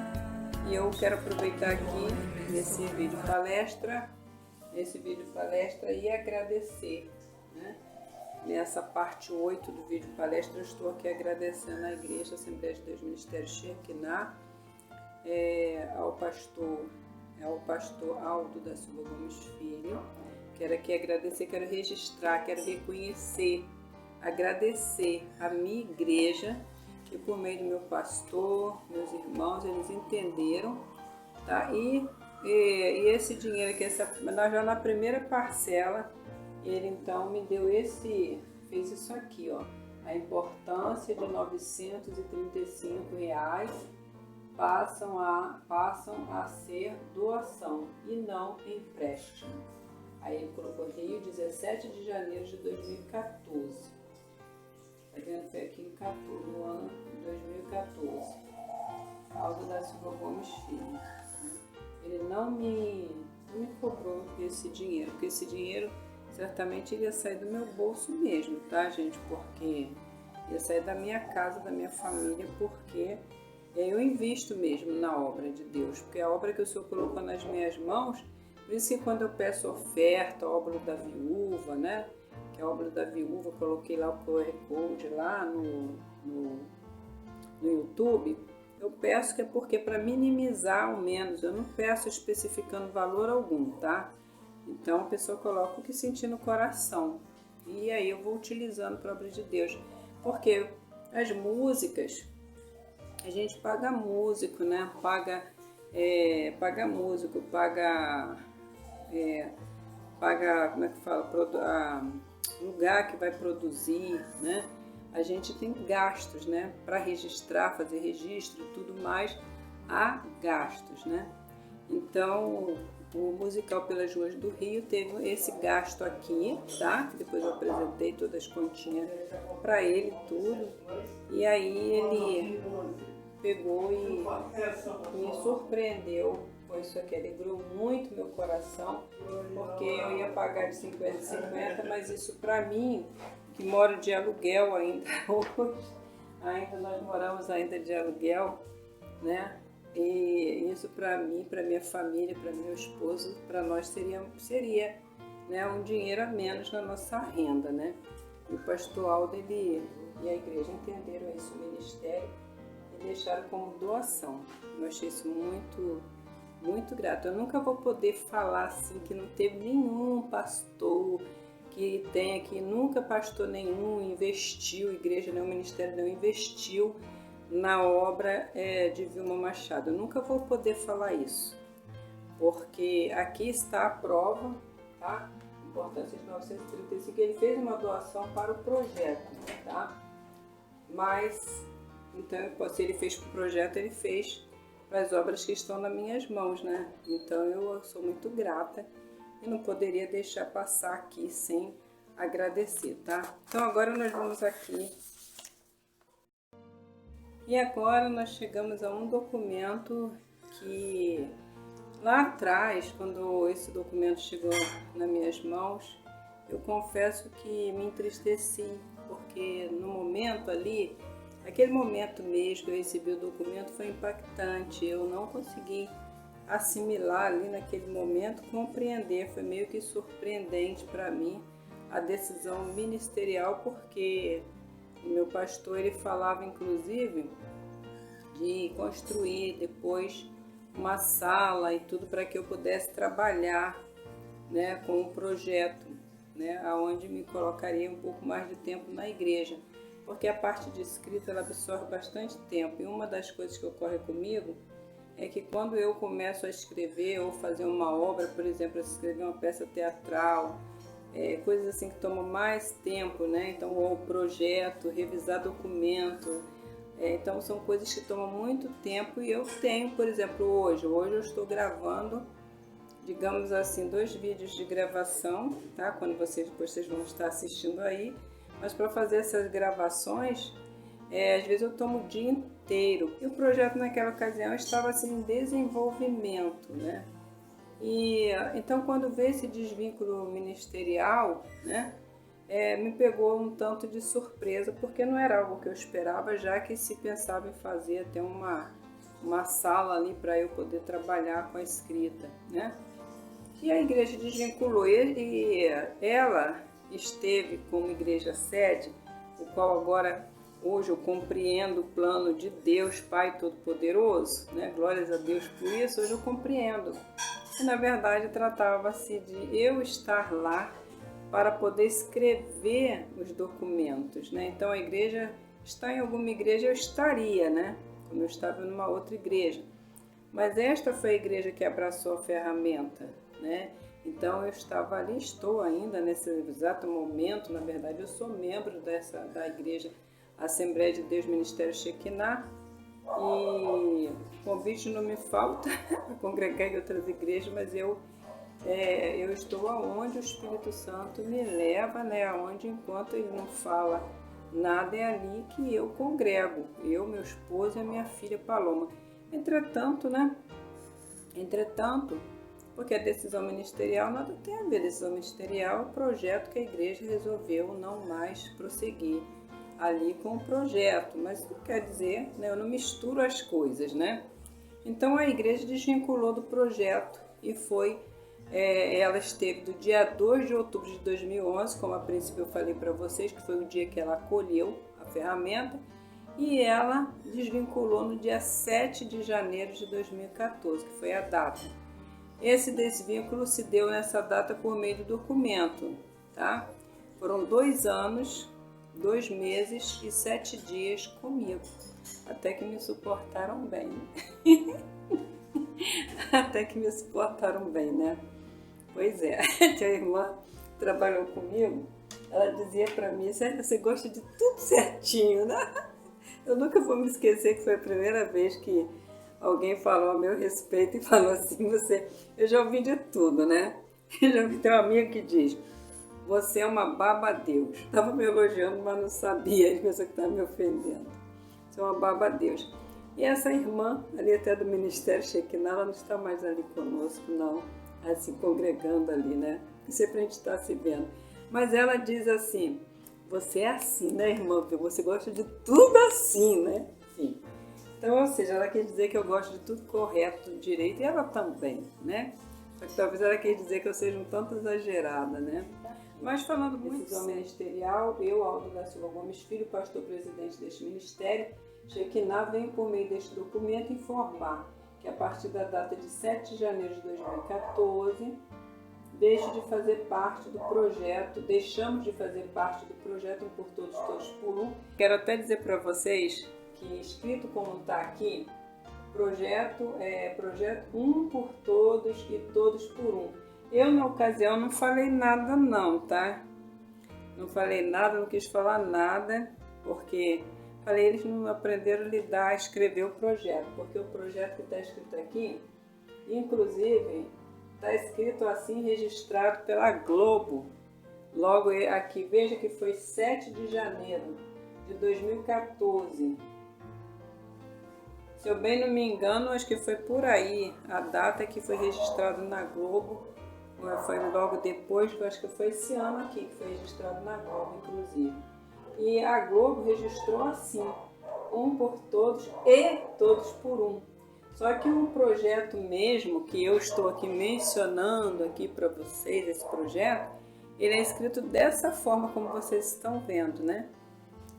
E eu quero aproveitar aqui nesse vídeo palestra e agradecer, né? Nessa parte 8 do vídeo palestra, eu estou aqui agradecendo à Igreja Assembleia de Deus Ministério Shekinah, ao pastor Aldo da Silva Gomes Filho. Quero aqui agradecer, quero registrar, quero reconhecer, agradecer a minha igreja, que por meio do meu pastor, meus irmãos, eles entenderam, tá? E esse dinheiro aqui, nós já na primeira parcela, ele então me deu fez isso aqui, ó, a importância de R$ 935 passam a ser doação e não empréstimo. Aí ele colocou Rio, 17 de janeiro de 2014. Tá vendo? Foi aqui no ano de 2014. Aldo da Silva Gomes Filho. Ele não me cobrou esse dinheiro, porque esse dinheiro certamente iria sair do meu bolso mesmo, tá, gente? Porque ia sair da minha casa, da minha família, porque eu invisto mesmo na obra de Deus, porque a obra que o Senhor colocou nas minhas mãos, por isso que quando eu peço oferta, a obra da viúva, né? Que a obra da viúva, eu coloquei lá o QR Code lá no YouTube, eu peço que é porque para minimizar ao menos, eu não peço especificando valor algum, tá? Então a pessoa coloca o que sentir no coração. E aí eu vou utilizando para a obra de Deus. Porque as músicas, a gente paga músico, né? Paga músico, paga, como é que fala? Lugar que vai produzir, né? A gente tem gastos, né? Para registrar, fazer registro e tudo mais, há gastos, né? Então, o musical Pelas Ruas do Rio teve esse gasto aqui, tá? Depois eu apresentei todas as continhas para ele, tudo. E aí ele pegou e me surpreendeu com isso aqui. Alegrou muito meu coração, porque eu ia pagar de 50 em 50, mas isso para mim, que moro de aluguel ainda hoje, nós moramos ainda de aluguel, né? E isso para mim, para minha família, para meu esposo, para nós seria, né, um dinheiro a menos na nossa renda, né? E o pastor Aldo e a igreja entenderam isso, o ministério, e e deixaram como doação. Eu achei isso muito grato. Eu nunca vou poder falar assim que não teve nenhum pastor que tenha aqui, nunca pastor nenhum investiu, igreja nenhum, ministério nenhum investiu na obra de Vilma Machado. Eu nunca vou poder falar isso, porque aqui está a prova, tá? Importância de 935, ele fez uma doação para o projeto, tá? Mas, então, se ele fez para o projeto, ele fez para as obras que estão nas minhas mãos, né? Então, eu sou muito grata e não poderia deixar passar aqui sem agradecer, tá? Então, agora nós vamos aqui. E agora nós chegamos a um documento que lá atrás, quando esse documento chegou nas minhas mãos, eu confesso que me entristeci, porque no momento ali, aquele momento mesmo que eu recebi o documento foi impactante, eu não consegui assimilar ali naquele momento, compreender, foi meio que surpreendente para mim a decisão ministerial, porque o meu pastor ele falava inclusive de construir depois uma sala e tudo para que eu pudesse trabalhar, né, com o projeto, né, onde me colocaria um pouco mais de tempo na igreja, porque a parte de escrita ela absorve bastante tempo, e uma das coisas que ocorre comigo é que quando eu começo a escrever ou fazer uma obra, por exemplo, escrever uma peça teatral, coisas assim que tomam mais tempo, né, então ou projeto, revisar documento, então são coisas que tomam muito tempo, e eu tenho, por exemplo, hoje eu estou gravando, digamos assim, 2 vídeos de gravação, tá? Quando vocês vão estar assistindo aí, mas para fazer essas gravações, às vezes eu tomo o dia inteiro. E o projeto naquela ocasião estava assim em desenvolvimento, né? E então quando veio esse desvínculo ministerial, né? Me pegou um tanto de surpresa, porque não era algo que eu esperava, já que se pensava em fazer até uma sala ali para eu poder trabalhar com a escrita, né? E a igreja desvinculou, e ela esteve como igreja sede, o qual agora, hoje eu compreendo o plano de Deus, Pai Todo-Poderoso, né? Glórias a Deus por isso, hoje eu compreendo. E na verdade tratava-se de eu estar lá para poder escrever os documentos, né? Então a igreja está em alguma igreja, eu estaria, né? Como eu estava numa outra igreja. Mas esta foi a igreja que abraçou a ferramenta, né? Então eu estava ali, estou ainda nesse exato momento, na verdade eu sou membro da igreja Assembleia de Deus Ministério Shekinah, e convite não me falta para congregar em outras igrejas, mas eu estou aonde o Espírito Santo me leva, né? Aonde enquanto ele não fala nada, é ali que eu congrego, eu, meu esposo e a minha filha Paloma. Entretanto, porque a decisão ministerial nada tem a ver, decisão ministerial é o projeto que a igreja resolveu não mais prosseguir ali com o projeto, mas isso quer dizer, né, eu não misturo as coisas, né? Então a igreja desvinculou do projeto e ela esteve do dia 2 de outubro de 2011, como a princípio eu falei para vocês, que foi o dia que ela acolheu a ferramenta, e ela desvinculou no dia 7 de janeiro de 2014, que foi a data. Esse desvínculo se deu nessa data por meio do documento, tá? Foram 2 anos, 2 meses e 7 dias comigo, até que me suportaram bem. Até que me suportaram bem, né? Pois é, a irmã trabalhou comigo, ela dizia pra mim, você gosta de tudo certinho, né? Eu nunca vou me esquecer que foi a primeira vez que alguém falou a meu respeito e falou assim, eu já ouvi de tudo, né? Eu já ouvi, tem uma amiga que diz, você é uma baba-Deus. Estava me elogiando, mas não sabia, as pessoas que estavam me ofendendo. Você é uma baba-Deus. E essa irmã, ali até do Ministério Shekinah, ela não está mais ali conosco, não, assim, congregando ali, né? Sempre a gente está se vendo. Mas ela diz assim, você é assim, né, irmã? Você gosta de tudo assim, né? Sim. Então, ou seja, ela quer dizer que eu gosto de tudo correto, tudo direito, e ela também, né? Só que talvez ela quer dizer que eu seja um tanto exagerada, né? Mas falando muito decisão ministerial, eu, Aldo da Silva Gomes Filho, pastor presidente deste ministério, Shekinah vem por meio deste documento informar que a partir da data de 7 de janeiro de 2014, deixamos de fazer parte do projeto Um por Todos, Todos por Um. Quero até dizer para vocês que, escrito como está aqui, projeto Um por Todos e Todos por Um. Eu, na ocasião, não falei nada não, tá? Não falei nada, não quis falar nada, porque eles não aprenderam a lidar, a escrever o projeto, porque o projeto que está escrito aqui, inclusive, está escrito assim, registrado pela Globo. Logo aqui, veja que foi 7 de janeiro de 2014. Se eu bem não me engano, acho que foi por aí a data que foi registrado na Globo. Foi logo depois, acho que foi esse ano aqui que foi registrado na Globo, inclusive. E a Globo registrou assim, Um por Todos e Todos por Um. Só que o projeto mesmo, que eu estou aqui mencionando aqui para vocês, esse projeto, ele é escrito dessa forma como vocês estão vendo, né?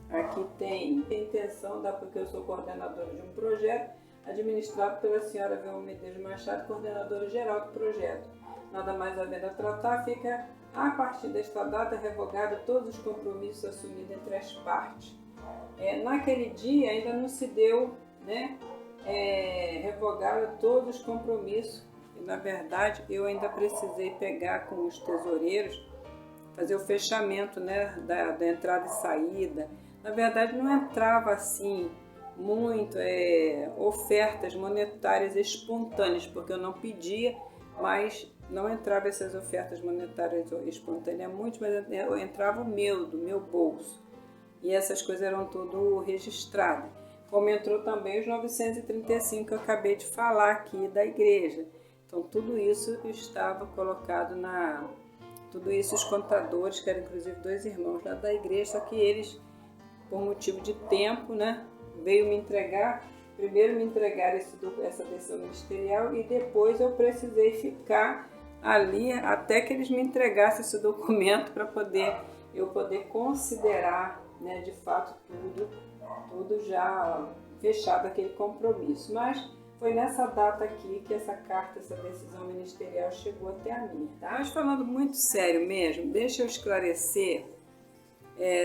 Aqui tem a intenção, porque eu sou coordenadora de um projeto administrado pela senhora Vilma Medeiros Machado, coordenadora geral do projeto. Nada mais havendo a tratar, fica a partir desta data revogado todos os compromissos assumidos entre as partes. Naquele dia ainda não se deu, né, revogaram todos os compromissos. E, na verdade, eu ainda precisei pegar com os tesoureiros, fazer o fechamento, né, da entrada e saída. Na verdade, não entrava assim muito ofertas monetárias espontâneas, porque eu não pedia, mas não entrava essas ofertas monetárias espontâneas muito, mas entrava do meu bolso. E essas coisas eram tudo registradas. Como entrou também os 935 que eu acabei de falar aqui da igreja. Então tudo isso estava colocado tudo isso os contadores, que eram inclusive 2 irmãos lá da igreja, só que eles, por motivo de tempo, né, veio me entregar. Primeiro me entregaram essa decisão ministerial e depois eu precisei ficar ali até que eles me entregassem esse documento para eu poder considerar, né, de fato tudo já fechado, aquele compromisso. Mas foi nessa data aqui que essa carta, essa decisão ministerial chegou até a mim. Tá? Mas falando muito sério mesmo, deixa eu esclarecer,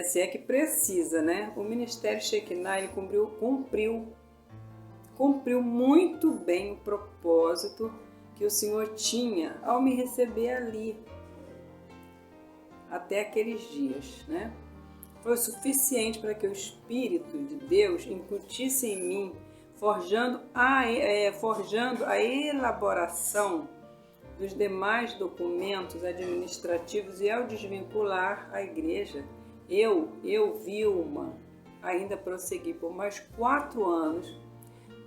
se é que precisa, né? O Ministério Shekinah ele cumpriu muito bem o propósito que o Senhor tinha ao me receber ali, até aqueles dias, né? Foi o suficiente para que o Espírito de Deus incutisse em mim, forjando a elaboração dos demais documentos administrativos, e ao desvincular a igreja, eu, Vilma, ainda prossegui por mais 4 anos,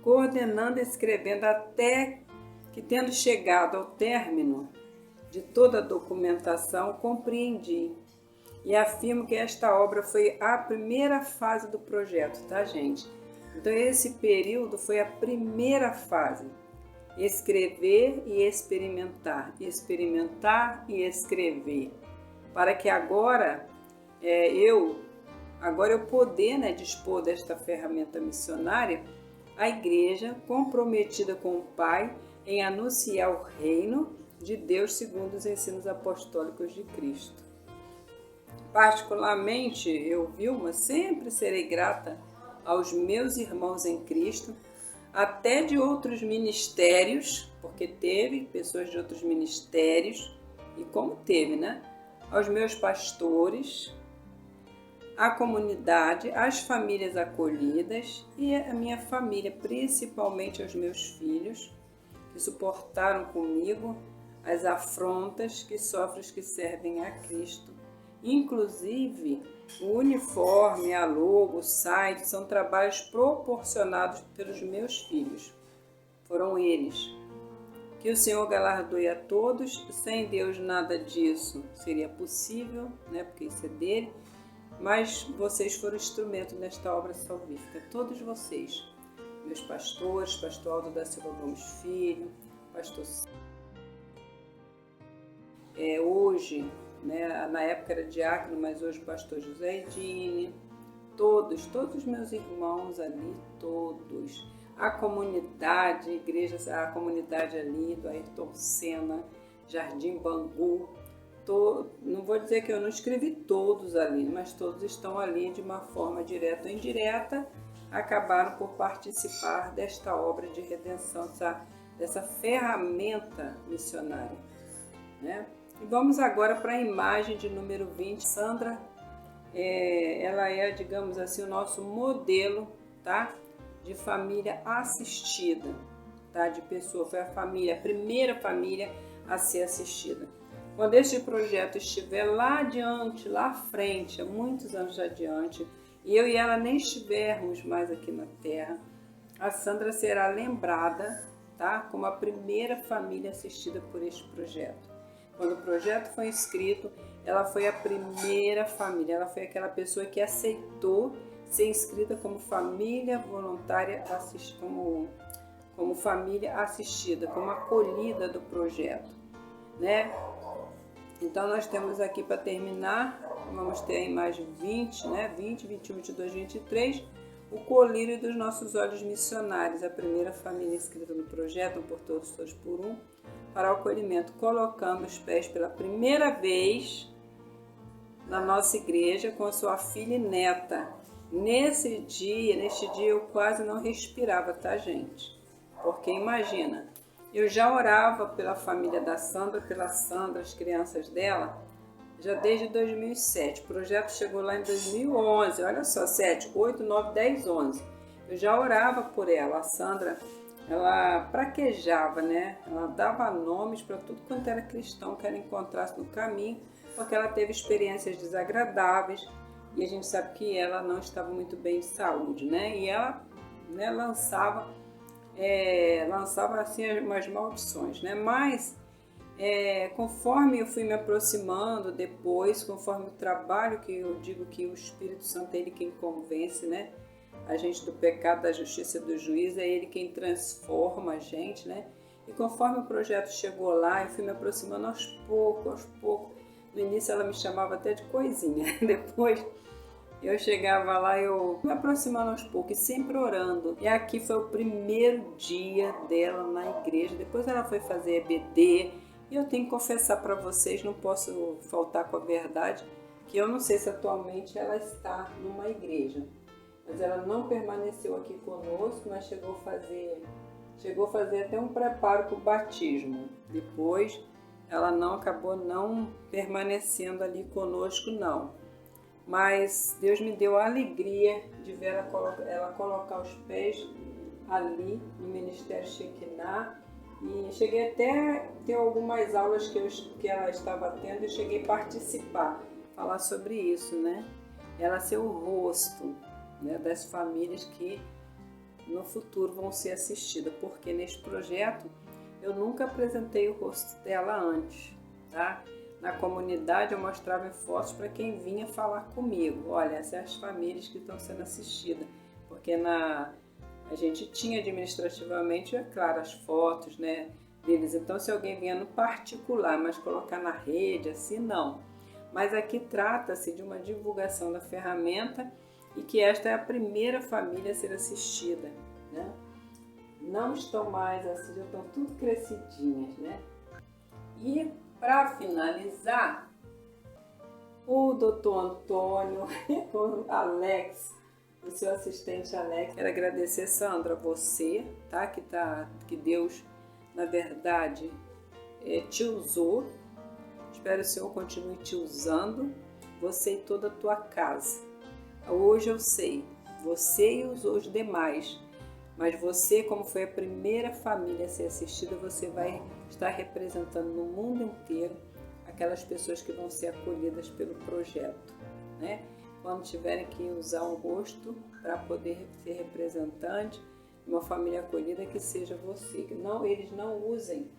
coordenando e escrevendo, até que, tendo chegado ao término de toda a documentação, compreendi e afirmo que esta obra foi a primeira fase do projeto, tá, gente? Então esse período foi a primeira fase. Escrever e experimentar e escrever, para que agora eu poder, né, dispor desta ferramenta missionária, a igreja comprometida com o Pai em anunciar o reino de Deus segundo os ensinos apostólicos de Cristo. Particularmente, eu, Vilma, sempre serei grata aos meus irmãos em Cristo, até de outros ministérios, porque teve pessoas de outros ministérios, e como teve, né? Aos meus pastores, à comunidade, às famílias acolhidas e à minha família, principalmente aos meus filhos, que suportaram comigo as afrontas que sofrem os que servem a Cristo. Inclusive, o uniforme, a logo, o site são trabalhos proporcionados pelos meus filhos. Foram eles. Que o Senhor galardoe a todos. Sem Deus nada disso seria possível, né? Porque isso é dele. Mas vocês foram instrumento nesta obra salvífica. Todos vocês. Meus pastores, pastor Aldo da Silva Gomes Filho, pastor hoje, né, na época era diácono, mas hoje pastor José Edine, todos os meus irmãos ali, todos. A comunidade, a igreja, a comunidade ali do Ayrton Senna, Jardim Bangu. Não vou dizer que eu não escrevi todos ali, mas todos estão ali de uma forma direta ou indireta, acabaram por participar desta obra de redenção, dessa ferramenta missionária, né? E vamos agora para a imagem de número 20. Sandra, ela é, digamos assim, o nosso modelo, tá? De família assistida, tá? De pessoa, foi a primeira família a ser assistida. Quando este projeto estiver lá adiante, lá à frente, há muitos anos adiante, e eu e ela nem estivermos mais aqui na Terra, a Sandra será lembrada, tá? Como a primeira família assistida por este projeto. Quando o projeto foi inscrito, ela foi a primeira família, ela foi aquela pessoa que aceitou ser inscrita como família voluntária, como família assistida, como acolhida do projeto, né? Então nós temos aqui, para terminar, vamos ter a imagem 20, né? 20, 21, 22, 23, o colírio dos nossos olhos missionários, a primeira família inscrita no projeto, um por todos, todos por um, para o acolhimento, colocando os pés pela primeira vez na nossa igreja com a sua filha e neta. Neste dia eu quase não respirava, tá, gente? Porque imagina, eu já orava pela família da Sandra, as crianças dela, já desde 2007. O projeto chegou lá em 2011, olha só, 7, 8, 9, 10, 11. Eu já orava por ela. A Sandra, ela praquejava, né? Ela dava nomes para tudo quanto era cristão que ela encontrasse no caminho, porque ela teve experiências desagradáveis e a gente sabe que ela não estava muito bem de saúde, né? E ela, né, lançava assim umas maldições, né? Mas conforme eu fui me aproximando depois, conforme o trabalho que eu digo que o Espírito Santo é ele quem convence, né? A gente do pecado, da justiça e do juízo, é ele quem transforma a gente, né? E conforme o projeto chegou lá, eu fui me aproximando aos poucos. No início ela me chamava até de coisinha, depois eu chegava lá, eu me aproximando aos poucos, sempre orando. E aqui foi o primeiro dia dela na igreja. Depois ela foi fazer EBD. E eu tenho que confessar para vocês, não posso faltar com a verdade, que eu não sei se atualmente ela está numa igreja. Mas ela não permaneceu aqui conosco, mas chegou a fazer até um preparo para o batismo. Depois ela acabou não permanecendo ali conosco, não. Mas Deus me deu a alegria de ver ela colocar os pés ali no Ministério Shekinah. E cheguei até a ter algumas aulas que ela estava tendo e cheguei a participar, falar sobre isso, né? Ela ser o rosto, né, das famílias que no futuro vão ser assistidas, porque neste projeto eu nunca apresentei o rosto dela antes, tá? Na comunidade eu mostrava em fotos para quem vinha falar comigo. Olha, essas são as famílias que estão sendo assistidas, porque a gente tinha administrativamente, é claro, as fotos, né, deles. Então, se alguém vinha no particular, mas colocar na rede, assim, não. Mas aqui trata-se de uma divulgação da ferramenta e que esta é a primeira família a ser assistida, né? Não estão mais assim, já estão tudo crescidinhas, né? E, para finalizar, o doutor Antônio, o Alex, o seu assistente Alex. Quero agradecer, Sandra, você, tá? Que Deus, na verdade, te usou. Espero que o Senhor continue te usando, você e toda a tua casa. Hoje eu sei, você e os demais, mas você, como foi a primeira família a ser assistida, você vai estar representando no mundo inteiro aquelas pessoas que vão ser acolhidas pelo projeto, né? Quando tiverem que usar um rosto para poder ser representante de uma família acolhida, que seja você. Eles não usem,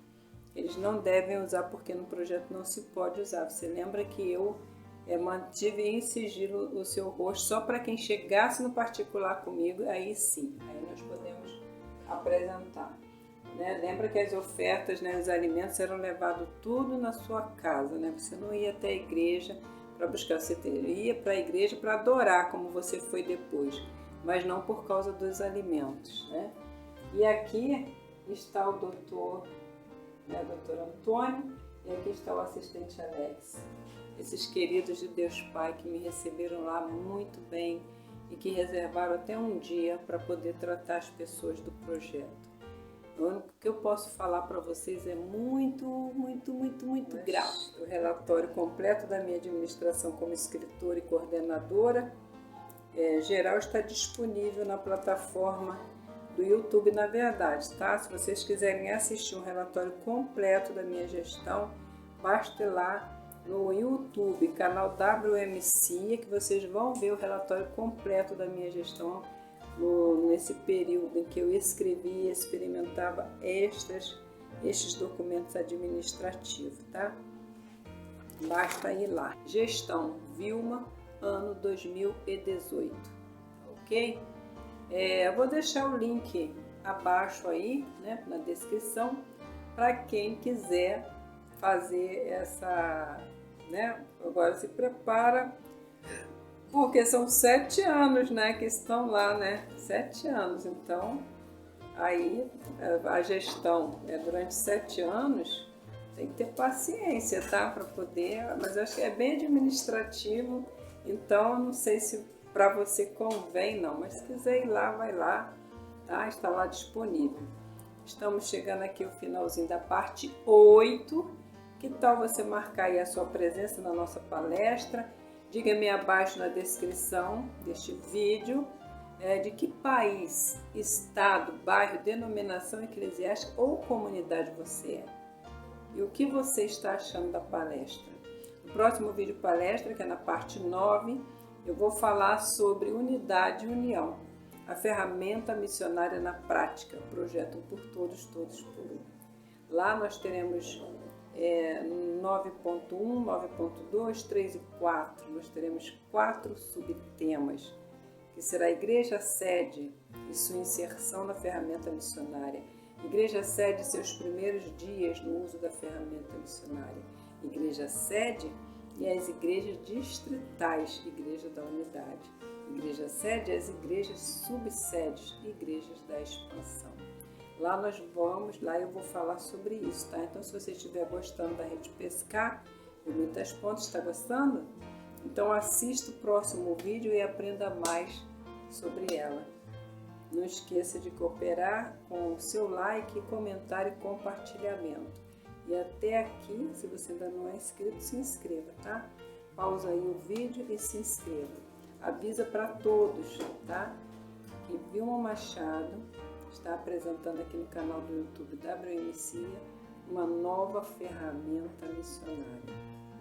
eles não devem usar, porque no projeto não se pode usar. Você lembra que eu mantive em sigilo o seu rosto só para quem chegasse no particular comigo, aí sim, aí nós podemos apresentar. Né? Lembra que as ofertas, né, os alimentos eram levados tudo na sua casa, né? Você não ia até a igreja para buscar. Você ia para a igreja para adorar como você foi depois, mas não por causa dos alimentos, né? E aqui está o doutor Antônio, e aqui está o assistente Alex. Esses queridos de Deus Pai que me receberam lá muito bem e que reservaram até um dia para poder tratar as pessoas do projeto. O único que eu posso falar para vocês é muito grato. O relatório completo da minha administração como escritora e coordenadora geral está disponível na plataforma do YouTube, na verdade, tá? Se vocês quiserem assistir um relatório completo da minha gestão, basta ir lá no YouTube, canal WMC, que vocês vão ver o relatório completo da minha gestão nesse período em que eu escrevi e experimentava estes documentos administrativos, tá? Basta ir lá. Gestão Vilma, ano 2018, ok? Eu vou deixar o link abaixo aí, né, na descrição, para quem quiser fazer essa, né? Agora se prepara, porque são 7 anos, né, que estão lá, né? 7 anos, então aí a gestão durante 7 anos tem que ter paciência, tá? Para poder, mas eu acho que é bem administrativo, então eu não sei se para você convém não, mas se quiser ir lá, vai lá, tá? Está lá disponível. Estamos chegando aqui ao finalzinho da parte 8. Que tal você marcar aí a sua presença na nossa palestra? Diga-me abaixo na descrição deste vídeo de que país, estado, bairro, denominação eclesiástica ou comunidade você é. E o que você está achando da palestra? No próximo vídeo palestra, que é na parte 9, eu vou falar sobre unidade e união, a ferramenta missionária na prática, projeto um por todos, todos por um. Lá nós teremos 9.1, 9.2, 3 e 4. Nós teremos 4 subtemas, que será a igreja sede e sua inserção na ferramenta missionária. Igreja sede e seus primeiros dias no uso da ferramenta missionária. Igreja sede e as igrejas distritais, igreja da unidade. Igreja sede e as igrejas subsedes, igrejas da expansão. Lá eu vou falar sobre isso, tá? Então, se você estiver gostando da Rede Pescar e Muitas Pontes, está gostando? Então, assista o próximo vídeo e aprenda mais sobre ela. Não esqueça de cooperar com o seu like, comentário e compartilhamento. E até aqui, se você ainda não é inscrito, se inscreva, tá? Pausa aí o vídeo e se inscreva. Avisa para todos, tá? Que Vilma Machado está apresentando aqui no canal do YouTube WMC uma nova ferramenta missionária.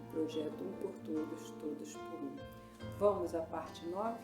O projeto Um por Todos, Todos por Um. Vamos à parte 9?